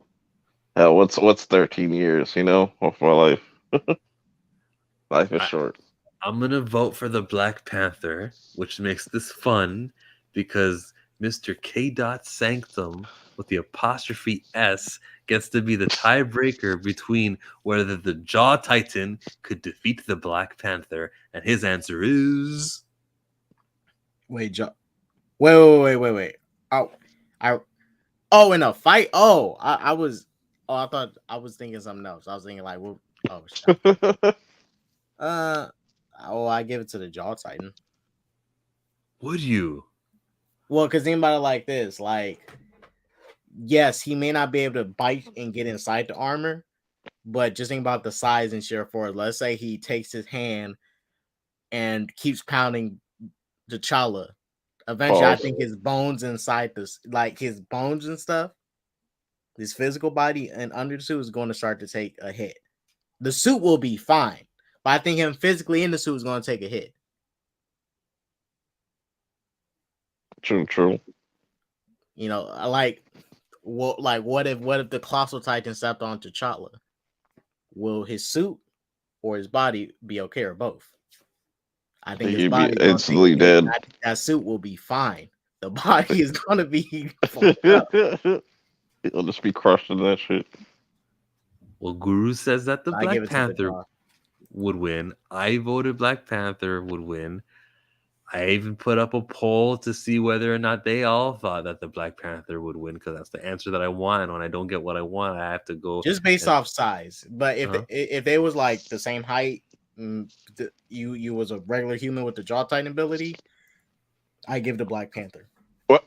hell, what's 13 years, you know, of my life. Life is short. I'm gonna vote for the Black Panther, which makes this fun because Mr. K. Sanctum with the apostrophe S gets to be the tiebreaker between whether the Jaw Titan could defeat the Black Panther, and his answer is Wait. Oh, in a fight? I thought I was thinking something else. I was thinking like, I give it to the Jaw Titan. Would you? Well, because think about it like this, like, yes, he may not be able to bite and get inside the armor, but just think about the size and sheer force. Let's say he takes his hand and keeps pounding T'Challa. Eventually, I think his bones inside this, like his bones and stuff, his physical body and under the suit is going to start to take a hit. The suit will be fine, but I think him physically in the suit is going to take a hit. True. You know, what if the Colossal Titan stepped on T'Challa? Will his suit or his body be okay, or both? I think his body be instantly dead. I think that suit will be fine. The body is gonna be fucked up. It'll just be crushed in that shit. Well, Guru says that the Black Panther would win. I voted Black Panther would win. I even put up a poll to see whether or not they all thought that the Black Panther would win, because that's the answer that I want. And when I don't get what I want, I have to go just based off size. But if they was like the same height, you was a regular human with the Jaw Titan ability, I give the Black Panther.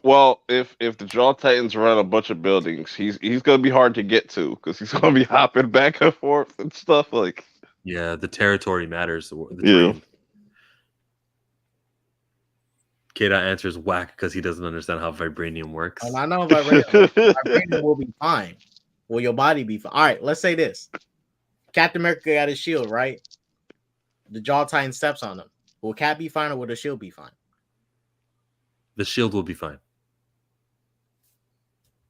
Well, if the Jaw Titan's around a bunch of buildings, he's gonna be hard to get to because he's gonna be hopping back and forth and stuff like. Yeah, the territory matters. Yeah. Keda answers whack because he doesn't understand how vibranium works. And I know vibranium will be fine. Will your body be fine? All right, let's say this. Captain America got his shield, right? The Jaw Titan steps on him. Will Cap be fine, or will the shield be fine? The shield will be fine.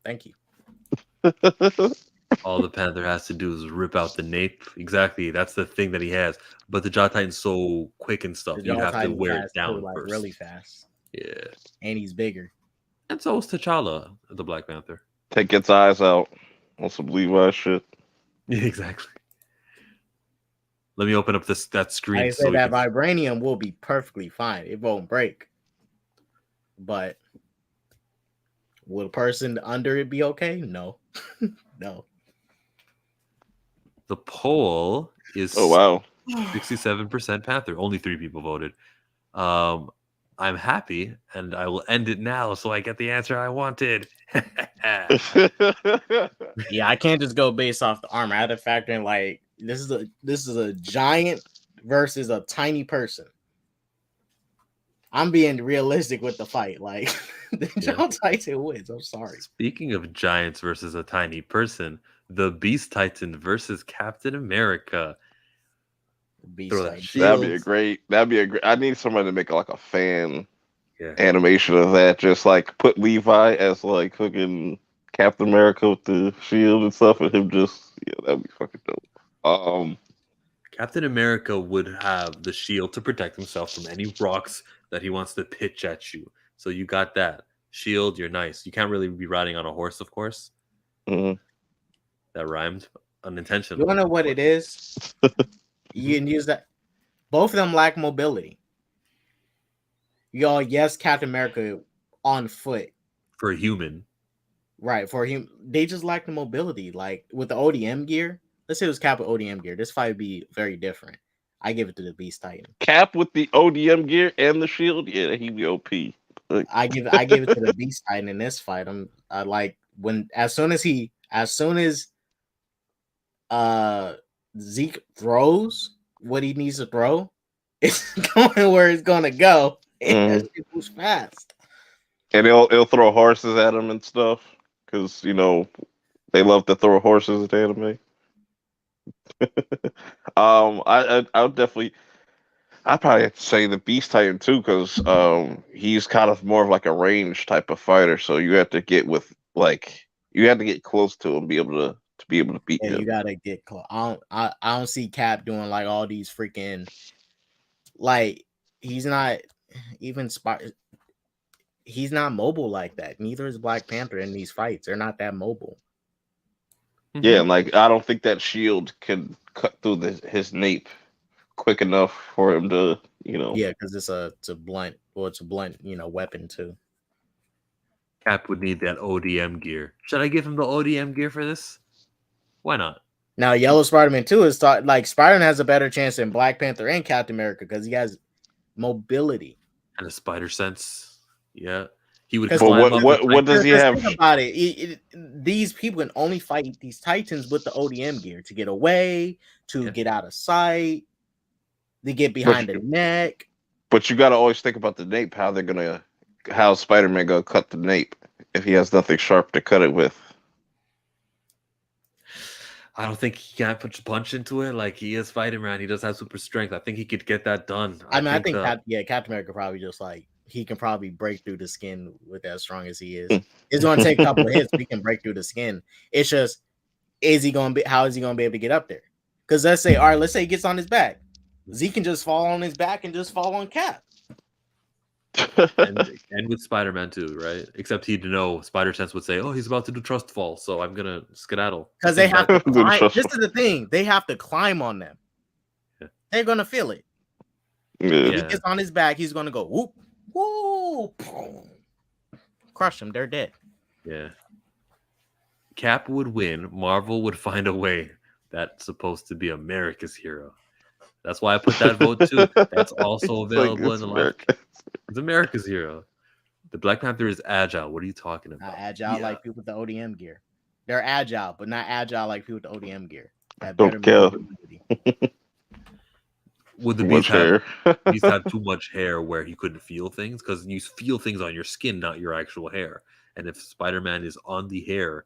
Thank you. All the Panther has to do is rip out the nape. Exactly. That's the thing that he has. But the Jaw Titan's so quick and stuff. You have to wear it down like first. Really fast. Yeah. And he's bigger. And so is T'Challa, the Black Panther. Take its eyes out on some Levi shit. Yeah, exactly. Let me open up that screen. I say that vibranium will be perfectly fine. It won't break. But will a person under it be okay? No. No. The poll is 67% Panther. Only 3 people voted. I'm happy, and I will end it now so I get the answer I wanted. Yeah, I can't just go based off the armor. I had to factor in like this is a giant versus a tiny person. I'm being realistic with the fight. Like the Yeah. John Titan wins. I'm sorry. Speaking of giants versus a tiny person, the Beast Titan versus Captain America. Beast Throw that Titan. shield. That'd be a great. I need somebody to make like a fan Yeah. animation of that. Just like put Levi as like fucking Captain America with the shield and stuff, and him just that'd be fucking dope. Captain America would have the shield to protect himself from any rocks that he wants to pitch at you. So you got that shield. You're nice. You can't really be riding on a horse, of course. mhm. That rhymed unintentionally. You wanna know what it is? You can use that. Both of them lack mobility. Y'all, yes, Captain America on foot. For a human. Right. For him, they just lack the mobility. Like with the ODM gear, let's say it was Cap with ODM gear. This fight would be very different. I give it to the Beast Titan. Cap with the ODM gear and the shield, yeah, he'd be OP. I give it to the Beast Titan in this fight. I like when as soon as Zeke throws what he needs to throw, it's going where it's gonna go. And it moves fast. And he'll throw horses at him and stuff because they love to throw horses at anime. I would definitely. I'd probably have to say the Beast Titan too, because he's kind of more of like a range type of fighter. So you have to get close to him, be able to beat him. You gotta get close. I don't see Cap doing like all these freaking like he's not even he's not mobile like that. Neither is Black Panther in these fights. They're not that mobile. Yeah, and like I don't think that shield can cut through his nape quick enough for him to, Yeah, because it's a blunt, weapon too. Cap would need that ODM gear. Should I give him the ODM gear for this? Why not? Now, Yellow Spider-Man 2 is like Spider-Man has a better chance than Black Panther and Captain America because he has mobility And a spider sense. Yeah. He would Because climb up. what does he have? Think about it. These people can only fight these Titans with the ODM gear to get away, to get out of sight, to get behind the neck. But you got to always think about the nape. How Spider-Man gonna cut the nape if he has nothing sharp to cut it with? I don't think he can't put a punch into it. Like he is Spider-Man. He does have super strength. I think he could get that done. I think Captain America probably just like he can probably break through the skin with as strong as he is. It's going to take a couple of hits, but he can break through the skin. It's just, how is he going to be able to get up there? Because let's say he gets on his back. Zeke can just fall on his back and just fall on Cap. and with Spider-Man too, right? Except he'd know Spider Sense would say, "Oh, he's about to do trust fall, so I'm gonna skedaddle." Because they have to climb. This is the thing; they have to climb on them. Yeah. They're gonna feel it. Yeah. He gets on his back. He's gonna go whoop, whoop, crush them. They're dead. Yeah. Cap would win. Marvel would find a way. That's supposed to be America's hero. That's why I put that vote too. That's also available in the live. It's America's hero. The Black Panther is agile. What are you talking about? Not agile like people with the ODM gear. They're agile, but not agile like people with the ODM gear. Don't kill. Would the Beast have too much hair where he couldn't feel things? Because you feel things on your skin, not your actual hair. And if Spider-Man is on the hair,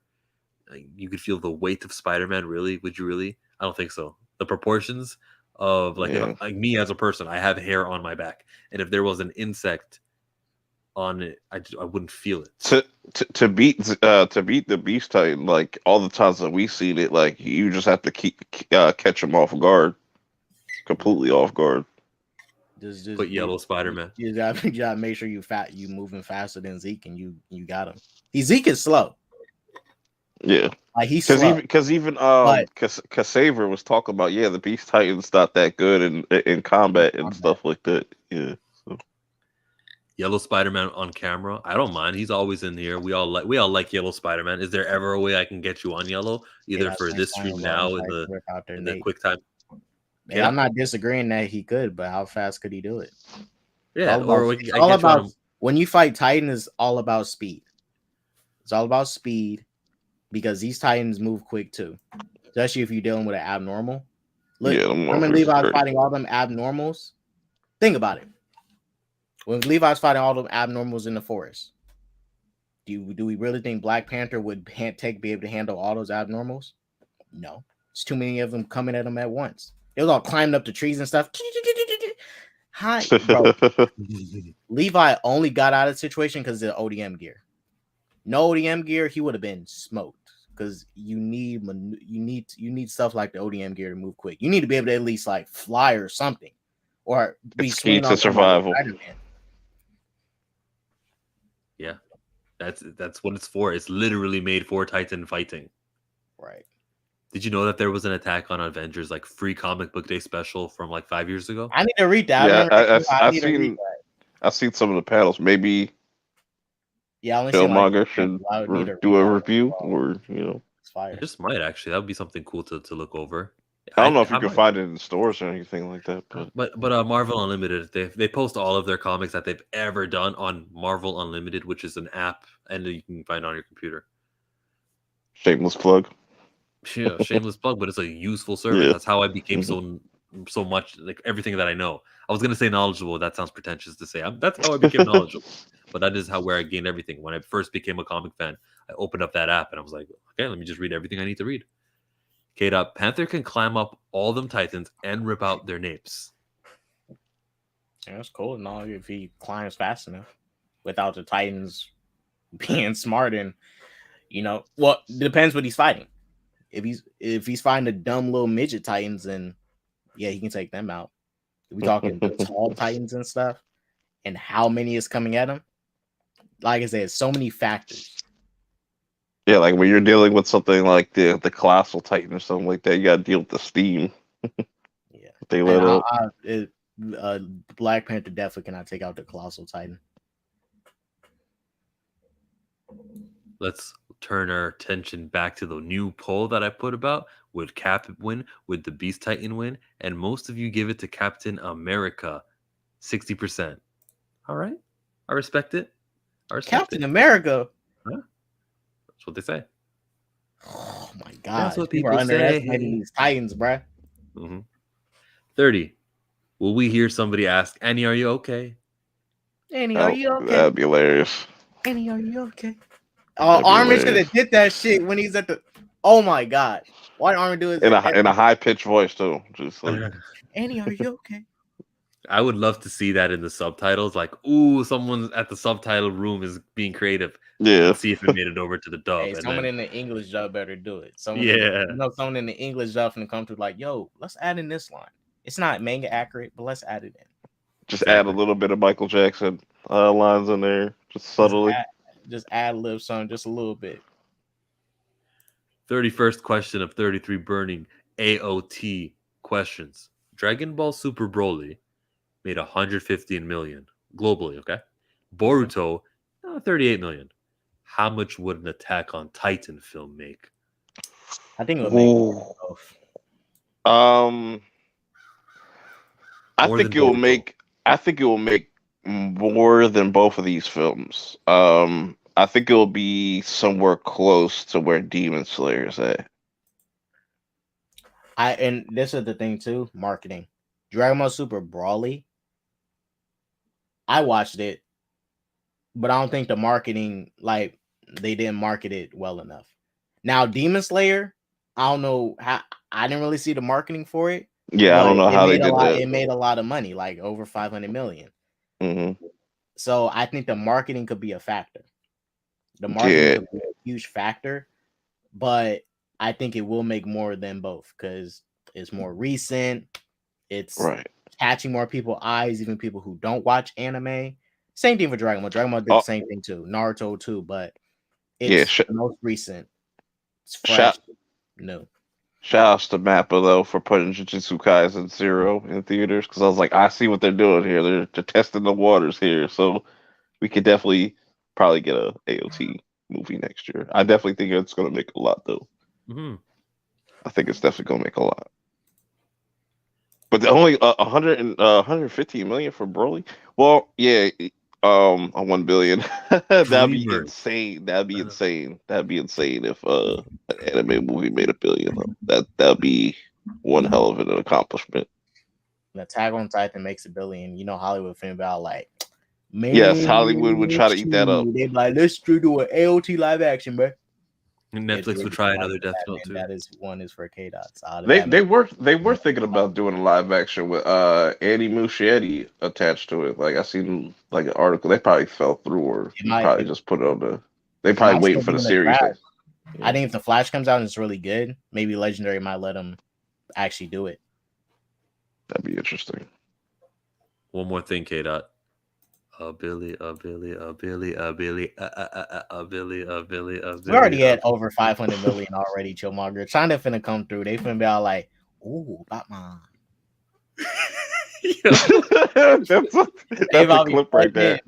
you could feel the weight of Spider-Man. Really? Would you really? I don't think so. The proportions of like me as a person, I have hair on my back, and if there was an insect on it, I wouldn't feel it. To beat the Beast Titan, like all the times that we've seen it, like you just have to catch him off guard, completely off guard. Just put yellow Spider-Man. You gotta make sure you moving faster than Zeke, and you got him. Zeke is slow. Yeah, like he's because even Casaver was talking about the Beast Titan's not that good in combat and stuff like that. Yeah, so. Yellow Spider-Man on camera, I don't mind. He's always in here. We all like Yellow Spider-Man. Is there ever a way I can get you on Yellow, either for this stream now in the quick time? Yeah, I'm not disagreeing that he could, but how fast could he do it? Yeah, when you fight Titan, is all about speed. It's all about speed. Because these Titans move quick too, especially if you're dealing with an abnormal. Look, Levi fighting all them abnormals. Think about it. When Levi's fighting all the abnormals in the forest, do we really think Black Panther would be able to handle all those abnormals? No, it's too many of them coming at him at once. They was all climbing up the trees and stuff. Hi, bro. Levi only got out of the situation because of the ODM gear. No ODM gear, he would have been smoked. Because you need stuff like the ODM gear to move quick. You need to be able to at least like fly or something, or be It's key swinging to on survival. Yeah, that's what it's for. It's literally made for Titan fighting. Right. Did you know that there was an Attack on Avengers like free comic book day special from like 5 years ago? I need to read that. Yeah, I've seen some of the panels. Maybe yeah, only Killmonger should do a review, or it's fire. It just might actually. That would be something cool to look over. I don't know if you can find it in stores or anything like that. But Marvel Unlimited, they post all of their comics that they've ever done on Marvel Unlimited, which is an app, and you can find it on your computer. Shameless plug. Yeah, shameless plug, but it's a useful service. Yeah. That's how I became so much like everything that I know. I was gonna say knowledgeable. That sounds pretentious to say. That's how I became knowledgeable. But that is where I gained everything. When I first became a comic fan, I opened up that app and I was like, okay, let me just read everything I need to read. K-Dot, Panther can climb up all them Titans and rip out their napes. Yeah, that's cool. No, if he climbs fast enough without the Titans being smart and well, it depends what he's fighting. If he's fighting the dumb little midget Titans, then yeah, he can take them out. If we talking the tall Titans and stuff, and how many is coming at him. Like I said, so many factors. Yeah, like when you're dealing with something like the Colossal Titan or something like that, you got to deal with the steam. Yeah, they let up. Black Panther definitely cannot take out the Colossal Titan. Let's turn our attention back to the new poll that I put about. Would Cap win? Would the Beast Titan win? And most of you give it to Captain America, 60%. All right, I respect it. Captain America. Huh? That's what they say. Oh my god! That's what people are underestimating these Titans, bruh. 30. Will we hear somebody ask, Annie, are you okay? Annie, are you okay? That'd be hilarious. Annie, are you okay? Armin should have did that shit when he's at the. Oh my god! Why did Armin do it in a high pitched voice too? Just like, Annie, are you okay? I would love to see that in the subtitles. Like, ooh, someone at the subtitle room is being creative. Yeah. Let's see if it made it over to the dub. Hey, someone in the English dub better do it. Someone in the English dub can come to like, yo, let's add in this line. It's not manga accurate, but let's add it in. Just add a little bit of Michael Jackson lines in there, just subtly. Just ad lib some, just a little bit. 31st question of 33 burning AOT questions. Dragon Ball Super Broly made 115 million globally, okay? Boruto, 38 million. How much would an Attack on Titan film make? I think it would make both. I think it will make more than both of these films. I think it will be somewhere close to where Demon Slayer is at. And this is the thing too, marketing. Dragon Ball Super Broly. I watched it, but I don't think the marketing, like, they didn't market it well enough. Now, Demon Slayer, I don't know how. I didn't really see the marketing for it. Yeah, I don't know how they did that. It made a lot of money, like over 500 million. Mm-hmm. So I think the marketing could be a factor. The marketing could be a huge factor, but I think it will make more than both because it's more recent. It's catching more people's eyes, even people who don't watch anime. Same thing for Dragon Ball. Dragon Ball did the same thing too. Naruto too, but it's the most recent. It's fresh. No. Shout outs to Mappa though for putting Jujutsu Kaisen 0 in theaters because I was like, I see what they're doing here. They're testing the waters here, so we could definitely probably get a AOT movie next year. I definitely think it's going to make a lot though. Mm-hmm. I think it's definitely going to make a lot. But the only 115 million for Broly. Well, yeah, 1 billion. That'd be insane. That'd be insane. That'd be insane if an anime movie made $1 billion. That'd be one hell of an accomplishment. When Attack on Titan makes $1 billion, you know Hollywood finna about like, Man, Yes, Hollywood would try to eat that up. They'd be like, let's do an AOT live action, bro. And Netflix would try another Death Note too. That is one is for K-Dot. They were thinking about doing a live action with Andy Muschietti attached to it. Like I seen like an article. They probably fell through, or probably just put it on the. They probably waiting for the series. I think if the Flash comes out and it's really good, maybe Legendary might let them actually do it. That'd be interesting. One more thing, K-Dot. Billy. We already had over 500 million already, Chillmonger. China finna come through. They finna be all like, ooh, Batman. That's a clip right there.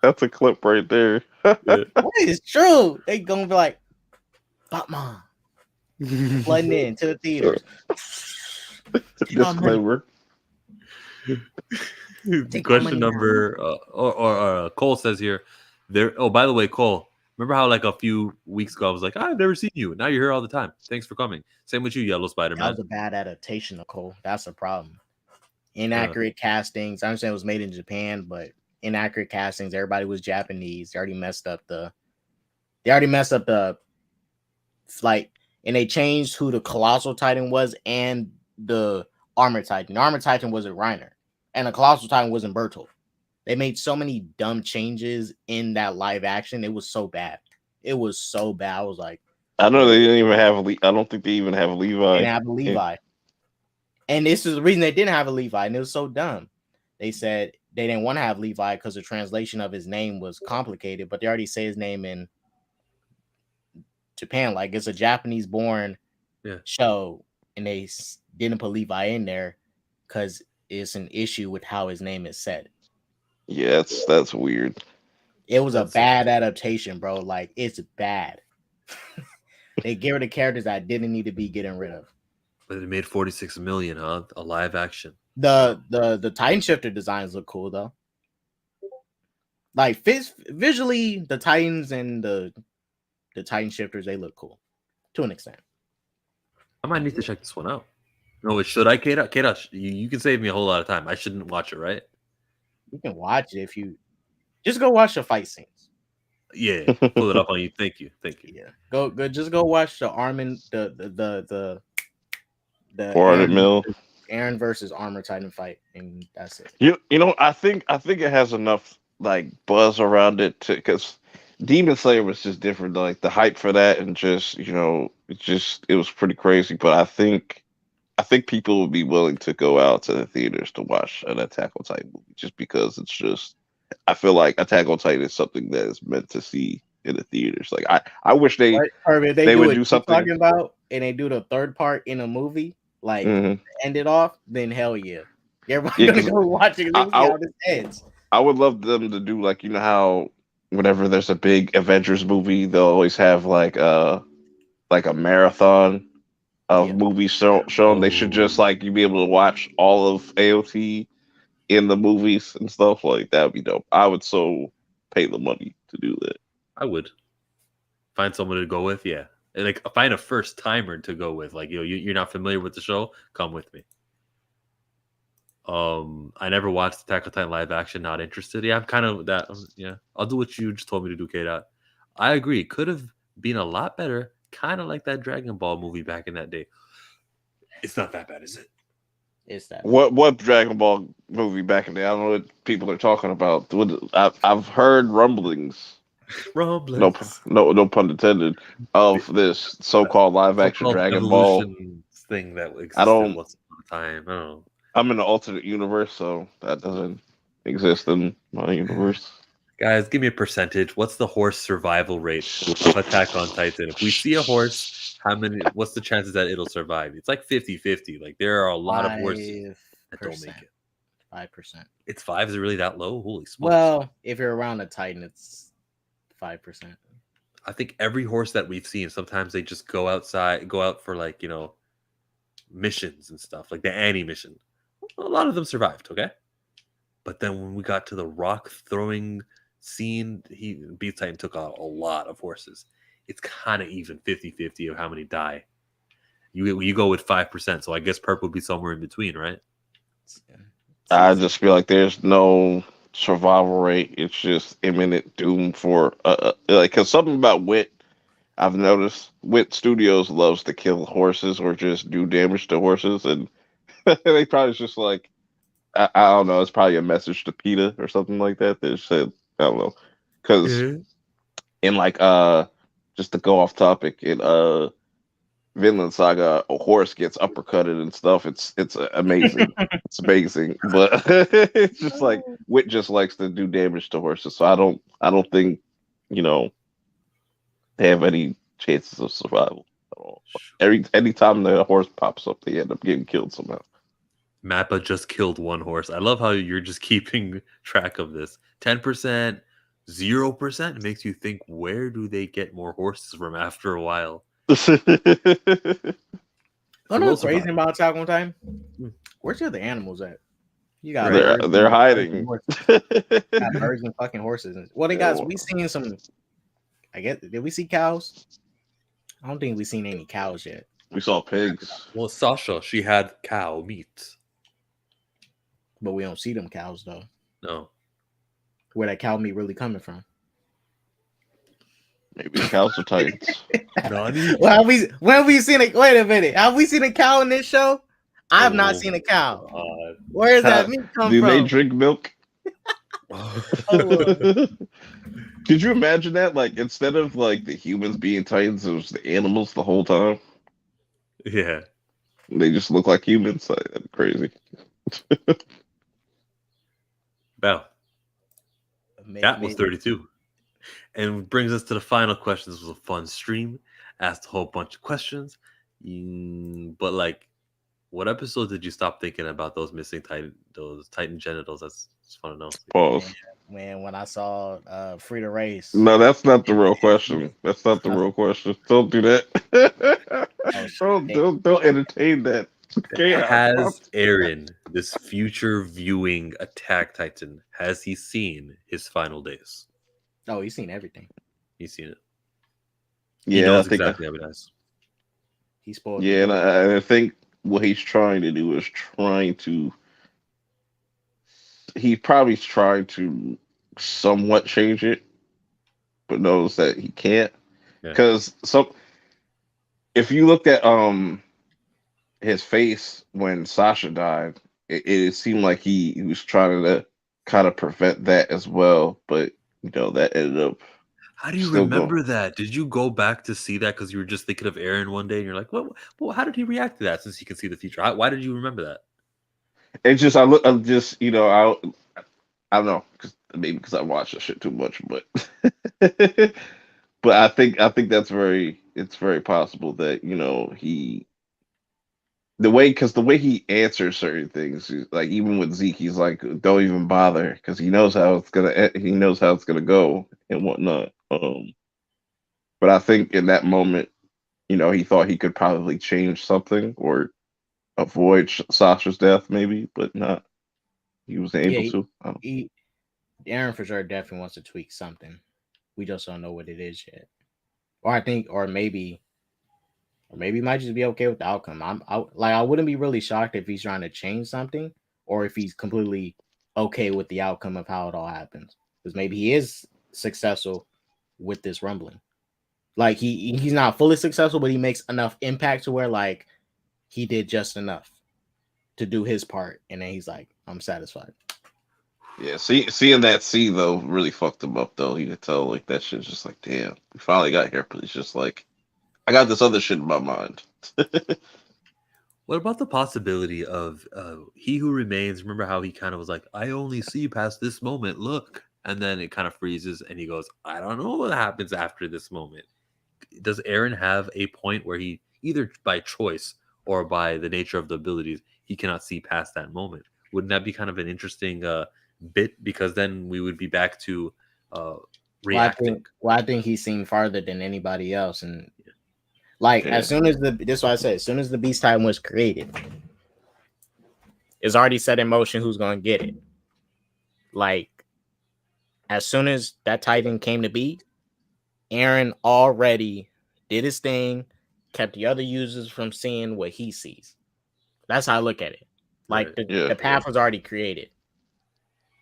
That's a clip right there. What is true? They gonna be like, Batman. Flooding in to the theaters. Disclaimer. Question number Cole says here there. Oh, by the way, Cole, remember how like a few weeks ago I was like, I've never seen you. Now you're here all the time. Thanks for coming. Same with you, Yellow Spider-Man. That was a bad adaptation of Cole. That's a problem. Inaccurate castings. I understand it was made in Japan, but inaccurate castings. Everybody was Japanese. They already messed up the flight, and they changed who the Colossal Titan was and the Armor Titan. The Armor Titan wasn't Reiner. And the Colossal Titan wasn't Bertolt. They made so many dumb changes in that live action. It was so bad. It was so bad. I was like, I know they didn't even have. I don't think they even have a Levi. They didn't have a Levi. And this is the reason they didn't have a Levi. And it was so dumb. They said they didn't want to have Levi because the translation of his name was complicated. But they already say his name in Japan. Like it's a Japanese-born show, and they didn't put Levi in there because it's an issue with how his name is said. Yeah, that's weird. It was a bad adaptation, bro. Like it's bad. They get rid of characters that didn't need to be getting rid of. But it made 46 million, huh? A live action. The Titan Shifter designs look cool though. Like visually, the Titans and the Titan Shifters, they look cool to an extent. I might need to check this one out. No, should I, K-Dot? K-Dot, you can save me a whole lot of time. I shouldn't watch it, right? You can watch it if you just go watch the fight scenes. Yeah, pull it up on you. Thank you. Yeah, go. Just go watch the Armin, the 400 mil Aaron versus Armor Titan fight, and that's it. You know, I think it has enough like buzz around it because Demon Slayer was just different. Like the hype for that, and just it was pretty crazy. But I think people would be willing to go out to the theaters to watch an Attack on Titan movie just because it's just. I feel like Attack on Titan is something that is meant to see in the theaters. Like I wish they would do something talking about, and they do the third part in a movie, like end it off. Then hell yeah, everybody's gonna go watch it. I would love them to do like how whenever there's a big Avengers movie, they'll always have like a marathon of movies shown. They should just like you be able to watch all of AOT in the movies and stuff like that would be dope. I would so pay the money to do that. I would find someone to go with, and like find a first timer to go with. Like you're not familiar with the show, come with me. I never watched Attack on Titan live action. Not interested. Yeah, I'm kind of that. I'll do what you just told me to do, K-Dot. I agree. Could have been a lot better. Kind of like that Dragon Ball movie back in that day. It's not that bad, is it? Is that what Dragon Ball movie back in the day? I don't know what people are talking about. I've heard rumblings. No pun intended. Of this so-called live-action Dragon Ball thing that existed once upon a time. I don't know. I'm in an alternate universe, so that doesn't exist in my universe. Guys, give me a percentage. What's the horse survival rate of Attack on Titan? If we see a horse, what's the chances that it'll survive? It's like 50-50. Like there are a lot of horses that don't make it. 5%. It's 5? Is it really that low? Holy smokes. Well, if you're around a Titan, it's 5%. I think every horse that we've seen, sometimes they just go out for like, missions and stuff, like the Annie mission. A lot of them survived, okay? But then when we got to the rock throwing scene, Beast Titan took out a lot of horses. It's kind of even 50-50 of how many die. You go with 5%, so I guess Purple would be somewhere in between, right? I just feel like there's no survival rate. It's just imminent doom for like because something about Wit I've noticed. Wit Studios loves to kill horses or just do damage to horses, and they probably just like I don't know. It's probably a message to PETA or something like that. That said, I don't know, because in like just to go off topic in Vinland Saga, a horse gets uppercutted and stuff. It's amazing. It's amazing, but it's just like Wit just likes to do damage to horses. So I don't think you know they have any chances of survival at all. Anytime the horse pops up, they end up getting killed somehow. Mappa just killed one horse. I love how you're just keeping track of this. 10%, 0%. It makes you think, where do they get more horses from after a while? Oh no, crazy about Attack on Titan. Where's the other animals at? You got they're hiding. Got birds and fucking horses. Well, they got we seen some. I guess did we see cows? I don't think we seen any cows yet. We saw pigs. Well, Sasha, she had cow meat, but we don't see them cows though. No, where that cow meat really coming from? Maybe the cows are Titans. Well, when have we seen it? Wait a minute. Have we seen a cow in this show? I have not seen a cow. Where is that meat come from? Do they drink milk? Could you imagine that? Like, instead of like the humans being Titans, it was the animals the whole time. Yeah. They just look like humans. That's crazy. Wow. That was 32. And brings us to the final question. This was a fun stream. Asked a whole bunch of questions. But like, what episode did you stop thinking about those missing Titan genitals? That's fun to know. Pause. Man, when I saw Frida Race. No, that's not the real question. That's not the real question. Don't do that. Don't entertain that. Has Aaron, this future viewing Attack Titan, has he seen his final days? Oh, he's seen everything. He's seen it. Yeah, he knows exactly how it is. He spoiled. Yeah, and I think what he's trying to do is he's probably trying to somewhat change it, but knows that he can't. Because if you looked at his face when Sasha died, it seemed like he was trying to kind of prevent that as well, but you know that ended up. How do you remember that? Did you go back to see that because you were just thinking of Aaron one day and you're like, well, how did he react to that since he can see the future? Why did you remember that? It's just I don't know, because I watch that shit too much, but but I think it's very possible that the way he answers certain things, like even with Zeke, he's like, don't even bother because he knows how it's gonna go and whatnot. But I think in that moment, he thought he could probably change something or avoid Sasha's death, maybe, but not. He was able to. Aaron for sure definitely wants to tweak something. We just don't know what it is yet. Or maybe he might just be okay with the outcome. I wouldn't be really shocked if he's trying to change something or if he's completely okay with the outcome of how it all happens. Because maybe he is successful with this rumbling. Like he's not fully successful, but he makes enough impact to where like he did just enough to do his part, and then he's like, I'm satisfied. Yeah, seeing that scene though really fucked him up though. You could tell like that shit's just like, damn, we finally got here, but it's just like I got this other shit in my mind. What about the possibility of He Who Remains? Remember how he kind of was like, I only see past this moment, look. And then it kind of freezes and he goes, I don't know what happens after this moment. Does Aaron have a point where he, either by choice or by the nature of the abilities, he cannot see past that moment? Wouldn't that be kind of an interesting bit? Because then we would be back to reacting. I think he's seen farther than anybody else. And like, as soon as this is what I said, as soon as the Beast Titan was created, it's already set in motion who's going to get it. Like, as soon as that Titan came to be, Aaron already did his thing, kept the other users from seeing what he sees. That's how I look at it. Like, the path was already created.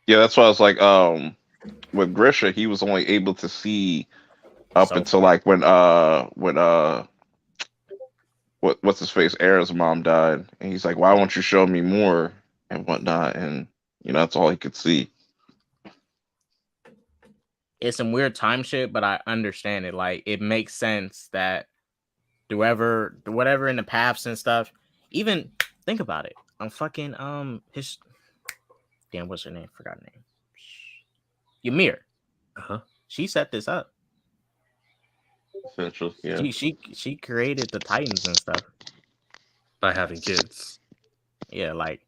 Yeah, that's why I was like, with Grisha, he was only able to see up So until like when what's his face, Aaron's mom died, and he's like, why won't you show me more and whatnot, and that's all he could see. it's some weird time shit, but I understand it. Like it makes sense that whatever in the paths and stuff. Even think about it. I'm fucking his damn, what's her name? Forgot her name. Ymir. She set this up. Essentially, yeah. She created the Titans and stuff by having kids. Yeah, like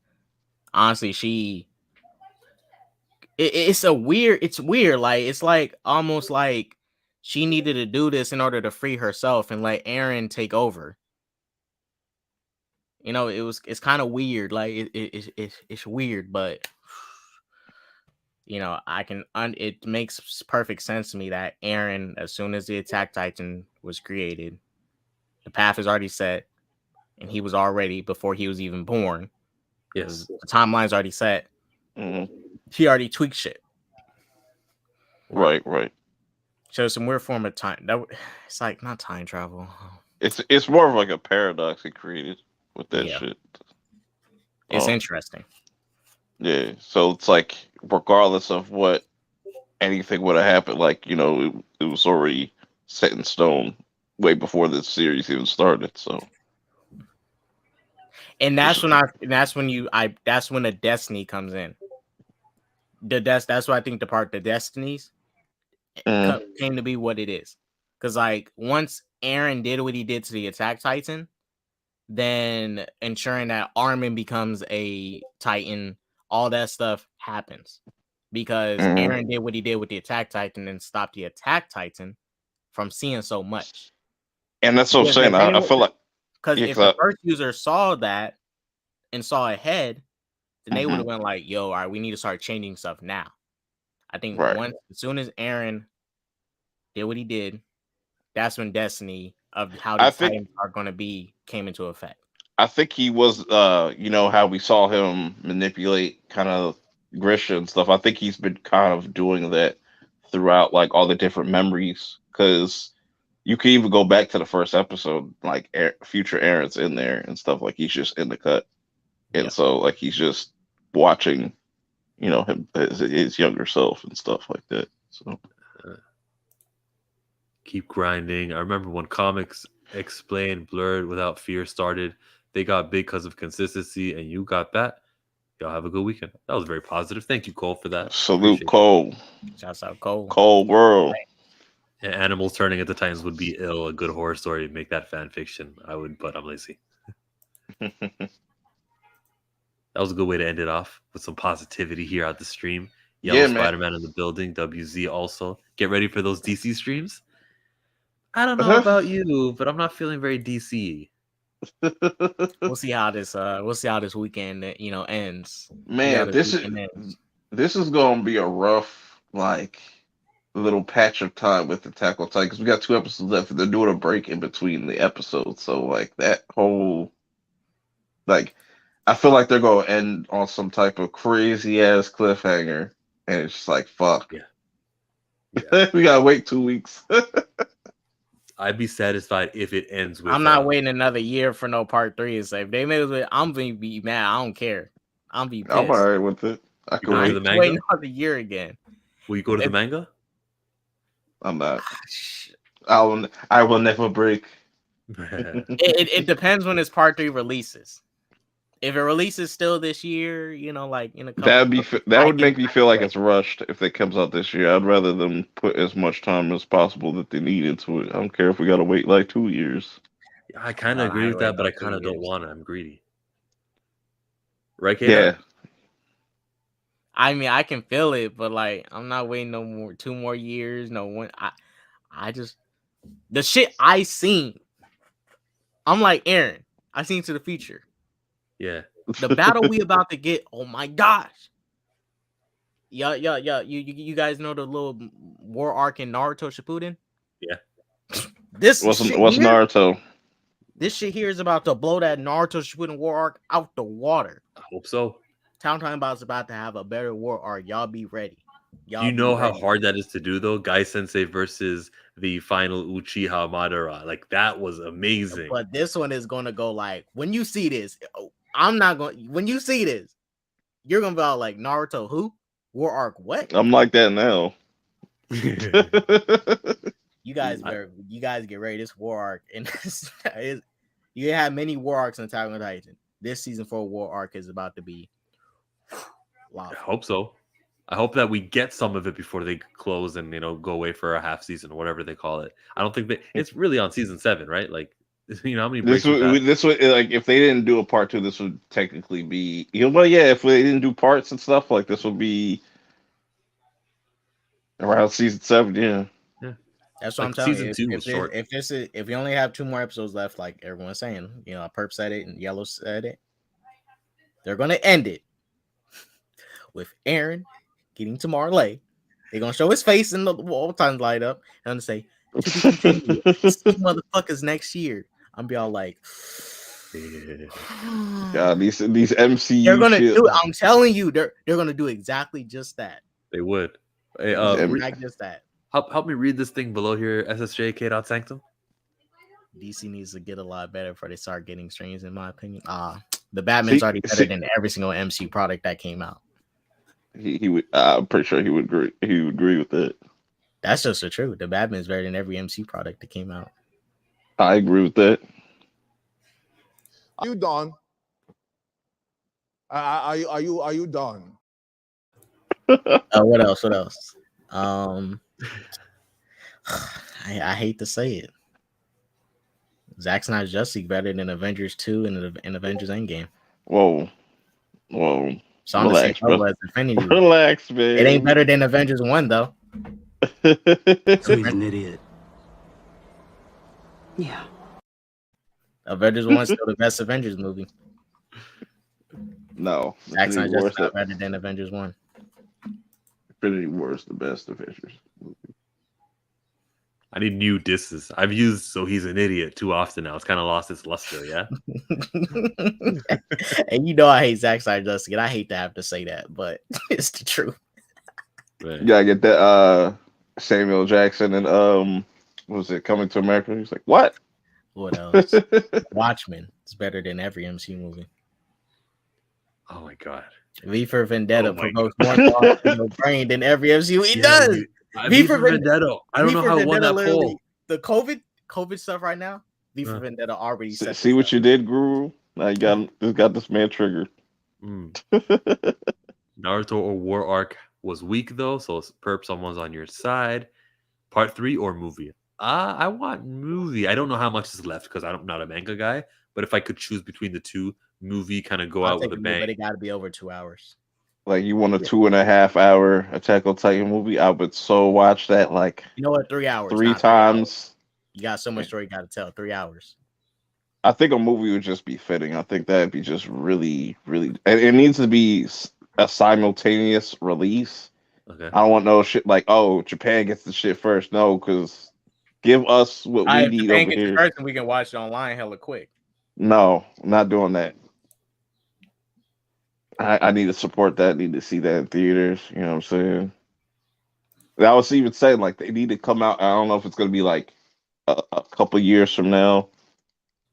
honestly, it's weird. Like it's like almost like she needed to do this in order to free herself and let Eren take over. It's kind of weird. Like it's weird, but it makes perfect sense to me that Eren, as soon as the Attack Titan was created, the path is already set, and he was already before he was even born. Yes, the timeline's already set. Mm-hmm. He already tweaked shit. Right. So some weird form of time. It's like not time travel. It's more of like a paradox he created with that shit. It's interesting. Yeah. So it's like regardless of what anything would have happened, like it was already set in stone way before this series even started. So. And that's when the destiny comes in. That's what I think the destinies came to be what it is. Because like once Eren did what he did to the Attack Titan, then ensuring that Armin becomes a Titan, all that stuff happens. Because Eren did what he did with the Attack Titan and stopped the Attack Titan from seeing so much. And that's what I'm saying. I feel like because if the first user saw that and saw ahead, then they would have went like, "Yo, all right, we need to start changing stuff now." I think as soon as Eren did what he did, that's when Destiny of how the Titans are going to be came into effect. I think he was, how we saw him manipulate kind of Grisha and stuff. I think he's been kind of doing that throughout, like all the different memories, because you can even go back to the first episode, like future Eren's in there and stuff. Like he's just in the cut, and so like he's just watching, him his younger self and stuff like that. So keep grinding. I remember when Comics Explained Blurred Without Fear started, they got big because of consistency, and you got that. Y'all have a good weekend. That was very positive. Thank you, Cole, for that. Salute Cole. Shouts out Cole. Cole World. And animals turning into Titans would be ill. A good horror story. Make that fan fiction. I would, but I'm lazy. That was a good way to end it off with some positivity here at the stream. Yellow Spider-Man in the building. WZ also. Get ready for those DC streams. I don't know about you, but I'm not feeling very DC. We'll see how this weekend ends. Man, this is gonna be a rough little patch of time with Attack on Titan because we got 2 episodes left and they're doing a break in between the episodes. So that whole I feel like they're gonna end on some type of crazy ass cliffhanger, and it's just like fuck. Yeah. We gotta wait 2 weeks. I'd be satisfied if it ends with. I'm not waiting another year for no part 3. It's like if they made it, I'm gonna be mad. I don't care. I'm be pissed. I'm alright with it. I can wait. Wait another year again. Will you go to the manga? I'm not. I will never break. It depends when this part 3 releases. If it releases still this year, like in a couple that would make me feel like it's rushed if it comes out this year. I'd rather them put as much time as possible that they need into it. I don't care if we gotta wait like 2 years. I kind of agree with that, but I kind of don't want to. I'm greedy. Right, K-Dot? Yeah. I mean, I can feel it, but I'm not waiting no more 2 more years. No one. I just the shit I seen. I'm like Eren. I seen to the future. Yeah. The battle we about to get. Oh my gosh. Yeah. You guys know the little war arc in Naruto Shippuden? Yeah. What's Naruto? This shit here is about to blow that Naruto Shippuden war arc out the water. I hope so. Town About is about to have a better war arc. Y'all be ready. Y'all You know be how ready. hard that is to do, though. Guy Sensei versus the final Uchiha Madara. Like that was amazing. But this one is gonna go like when you see this. I'm not going. When you see this, you're gonna be all like Naruto. Who? War arc? What? I'm like that now. You guys get ready. This war arc and you have many war arcs in Attack on Titan. This season 4 war arc is about to be. I hope so. I hope that we get some of it before they close and go away for a half season or whatever they call it. I don't think that it's really on season 7, right? Like, how many breaks this would like if they didn't do a part 2, this would technically be well, yeah. If they didn't do parts and stuff, like this would be around season 7, yeah. That's what I'm telling you. If we only have 2 more episodes left, like everyone's saying, Perp said it and Yellow said it, they're gonna end it with Eren getting to Marley. They're gonna show his face and the wall times light up and say, "See motherfuckers next year." I'm be all like, God, these MCU. They're gonna do it. I'm telling you, they're gonna do exactly just that. They would. Hey, just that. Help me read this thing below here. SSJ K.Sanctum. DC needs to get a lot better before they start getting strange, in my opinion. The Batman's already better than every single MCU product that came out. He would. I'm pretty sure he would agree. He would agree with that. That's just the truth. The Batman's better than every MCU product that came out. I agree with that. Are you done? Are you done? What else? I hate to say it. Zack Snyder's Justice League better than Avengers 2 and Avengers Endgame. Whoa. So I'm relax, bro. Infinity. Relax, man. It ain't better than Avengers 1, though. So he's an idiot. Yeah. Avengers 1 is still the best Avengers movie. No. Zack Snyder's Justice League better than Avengers 1. Infinity War is the best Avengers movie. I need new disses. I've used "so he's an idiot" too often now. It's kind of lost its luster, yeah. And I hate Zack Snyder's Justice League. I hate to have to say that, but it's the truth. Right. Yeah, I get that. Samuel Jackson and what was it, Coming to America? He's like, what? What else? Watchmen is better than every MCU movie. Oh my god. V for Vendetta provokes more thought in your brain than every MCU. It does. V for Vendetta. I don't know how it won that poll. The COVID stuff right now. V for Vendetta already. See what you did, Guru. Now you got this man triggered. Naruto or War Arc was weak though, so Perp, someone's on your side. Part 3 or movie? I want movie. I don't know how much is left because I'm not a manga guy. But if I could choose between the two, movie kind of go out with a bang. But it got to be over 2 hours. Like you want a 2.5 hour Attack on Titan movie? I would so watch that. Like 3 hours. 3 times. You got so much story you got to tell. 3 hours. I think a movie would just be fitting. I think that'd be just really, really. It needs to be a simultaneous release. Okay. I don't want no shit like, oh, Japan gets the shit first. No, because give us what we need over here. First, and we can watch it online hella quick. No, I'm not doing that. I need to support that. I need to see that in theaters. You know what I'm saying? And I was even saying like they need to come out. I don't know if it's going to be like a couple years from now.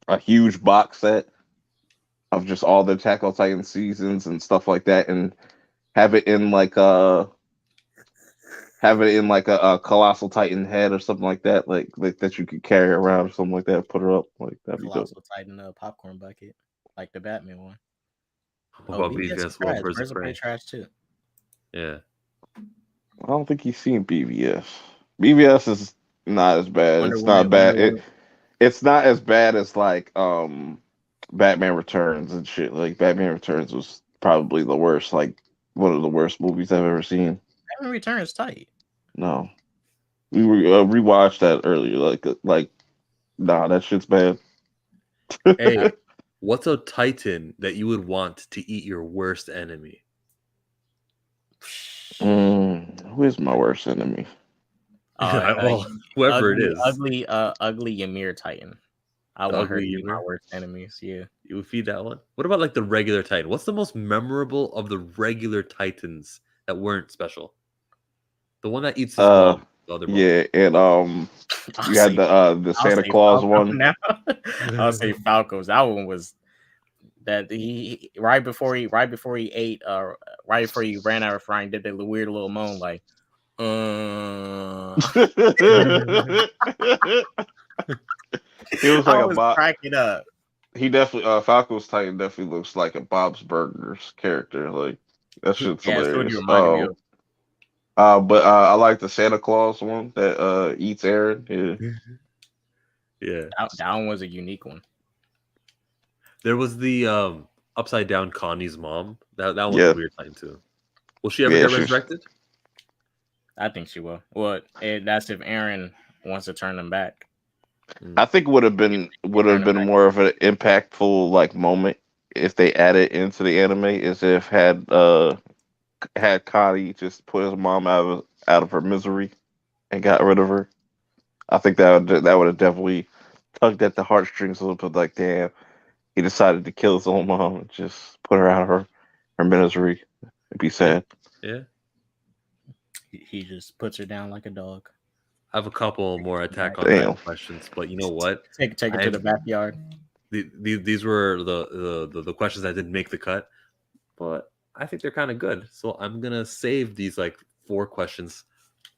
A huge box set of just all the Attack on Titan seasons and stuff like that, and have it in like a Colossal Titan head or something like that, like that you could carry around or something like that. Put her up like that'd be Colossal Titan popcorn bucket, like the Batman one. What about BVS? One person pretty trash too. Yeah. I don't think he's seen BVS. BVS is not as bad. It's not bad. It's not as bad as like Batman Returns and shit. Like Batman Returns was probably the worst, like one of the worst movies I've ever seen. Batman Returns tak. No, we rewatched that earlier. Like, nah, that shit's bad. Hey, what's a Titan that you would want to eat your worst enemy? Who is my worst enemy? Well, whoever it is. Ugly Ymir Titan. I The want her ugly to be my Ymir? worst enemies. Yeah. You would feed that one. What about like the regular Titan? What's the most memorable of the regular Titans that weren't special? The one that eats his mom. The other mom. Yeah, and I'll you had say, the I'll Santa say Claus Falco one. now. I'll say Falco's. That one was that he right before he ate right before he ran out of frying did that weird little moan like He was like I a was Bob. cracking up. He definitely Falco's Titan definitely looks like a Bob's Burgers character. Like that shit's Yeah, that's what you hilarious. reminded me of. But I like the Santa Claus one that eats Aaron. Yeah. Yeah. That one was a unique one. There was the upside down Connie's mom. That was Yeah. a weird time too. Will she ever Yeah, get she's- resurrected? I think she will. Well, that's if Aaron wants to turn them back. I think would have been more of an impactful like moment if they added into the anime is if had Connie just put his mom out of her misery and got rid of her. I think that would have definitely tugged at the heartstrings a little bit. Like, damn, he decided to kill his own mom and just put her out of her misery. It'd be sad. Yeah. He just puts her down like a dog. I have a couple more Attack on Damn. Titan questions, but you know what? Take it to the backyard. These were the questions that didn't make the cut, but I think they're kind of good. So I'm gonna save these like 4 questions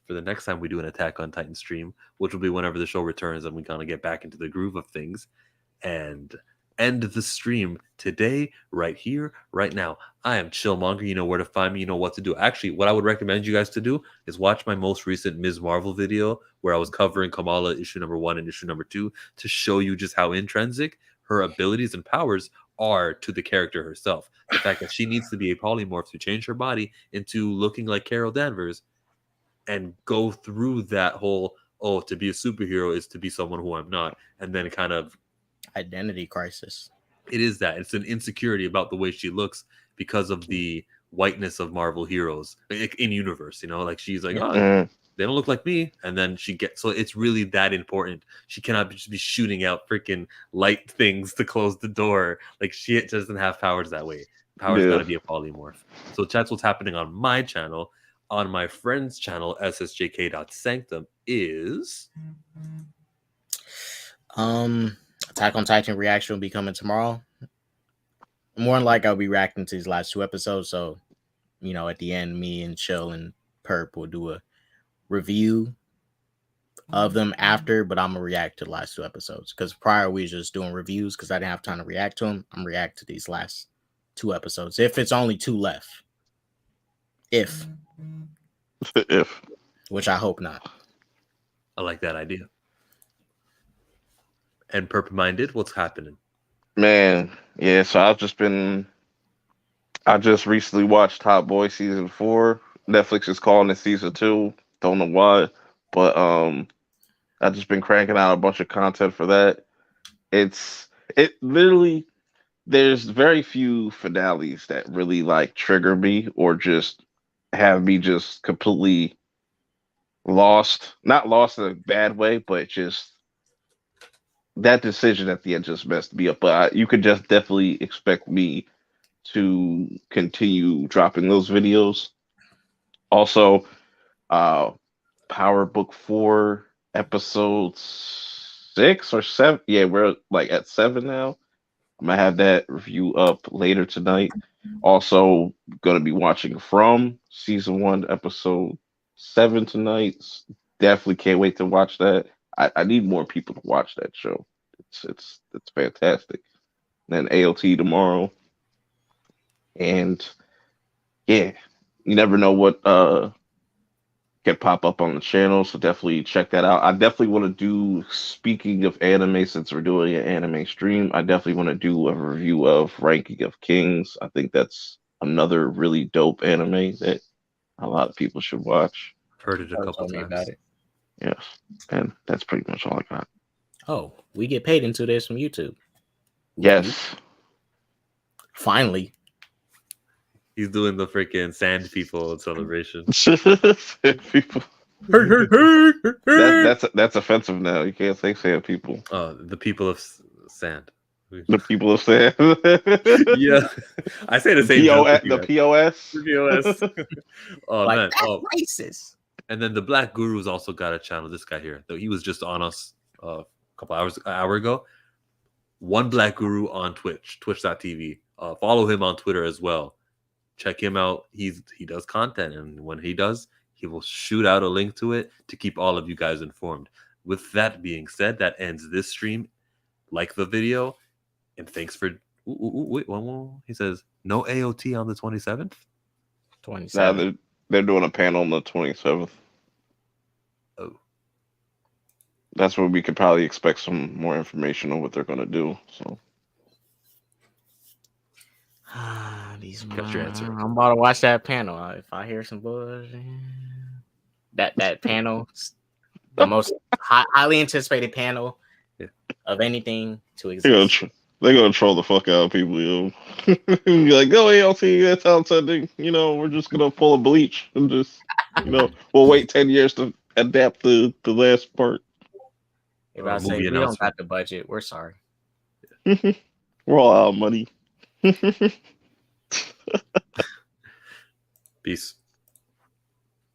for the next time we do an Attack on Titan stream, which will be whenever the show returns and we kind of get back into the groove of things and end the stream today, right here, right now. I am Chillmonger. You know where to find me. You know what to do. Actually, what I would recommend you guys to do is watch my most recent Ms. Marvel video where I was covering Kamala issue number 1 and issue number 2 to show you just how intrinsic her abilities and powers are to the character herself. The fact that she needs to be a polymorph to change her body into looking like Carol Danvers and go through that whole, to be a superhero is to be someone who I'm not, and then kind of identity crisis. It is that. It's an insecurity about the way she looks because of the whiteness of Marvel heroes in universe, you know, like she's like, they don't look like me, and then she gets, so it's really that important. She cannot just be shooting out freaking light things to close the door. Like she doesn't have powers that way. Powers gotta be a polymorph. So that's what's happening on my channel. On my friend's channel, ssjk.sanctum, is Attack on Titan reaction will be coming tomorrow. More than like I'll be reacting to these last 2 episodes. So, you know, at the end, me and Chill and Perp will do a review of them after, but I'm gonna react to the last 2 episodes because prior we were just doing reviews because I didn't have time to react to them. I'm react to these last 2 episodes if it's only 2 left. If which I hope not. I like that idea. And Perp Minded, what's happening? Man, yeah, so I just recently watched Top Boy season 4. Netflix is calling it season 2. Don't know why, but I've just been cranking out a bunch of content for that. It literally, there's very few finales that really like trigger me or just have me just completely lost. Not lost in a bad way, but just that decision at the end just messed me up. But you could just definitely expect me to continue dropping those videos. Also, Power Book 4 episode 6 or 7. Yeah, we're like at 7 now. I'm gonna have that review up later tonight. Also, gonna be watching From season 1 episode 7 tonight. Definitely can't wait to watch that. I need more people to watch that show. It's fantastic. And then AOT tomorrow. And yeah, you never know what can pop up on the channel, so definitely check that out. I definitely want to do, speaking of anime, since we're doing an anime stream, I definitely want to do a review of Ranking of Kings. I think that's another really dope anime that a lot of people should watch. Heard it a couple times. About it. Yes, and that's pretty much all I got. Oh, we get paid into this from YouTube. Yes. Finally. He's doing the freaking sand people celebration. People. That's offensive now. You can't say sand people. The people of Sand. The people of sand. Yeah, I say the same. The POS. POS. Oh Like, man. that's Oh, racist. and then the Black Guru's also got a channel. This guy here, though, he was just on us a an hour ago. One Black Guru on Twitch, twitch.tv. Follow him on Twitter as well. Check him out. He does content, and when he does, he will shoot out a link to it to keep all of you guys informed. With that being said, that ends this stream. Like the video, and thanks for. Wait, one more. He says no AOT on the 27th. 27. They're doing a panel on the 27th. Oh, that's where we could probably expect some more information on what they're going to do. So, got your answer. I'm about to watch that panel. If I hear some bullshit, that panel, the most highly anticipated panel of anything to exist. They're gonna troll the fuck out of people, yo. Be like, go ALT, that's how it's ending. We're just gonna pull a bleach and just, we'll wait 10 years to adapt the last part. If I say we don't got the budget, we're sorry. We're all out of money. Peace.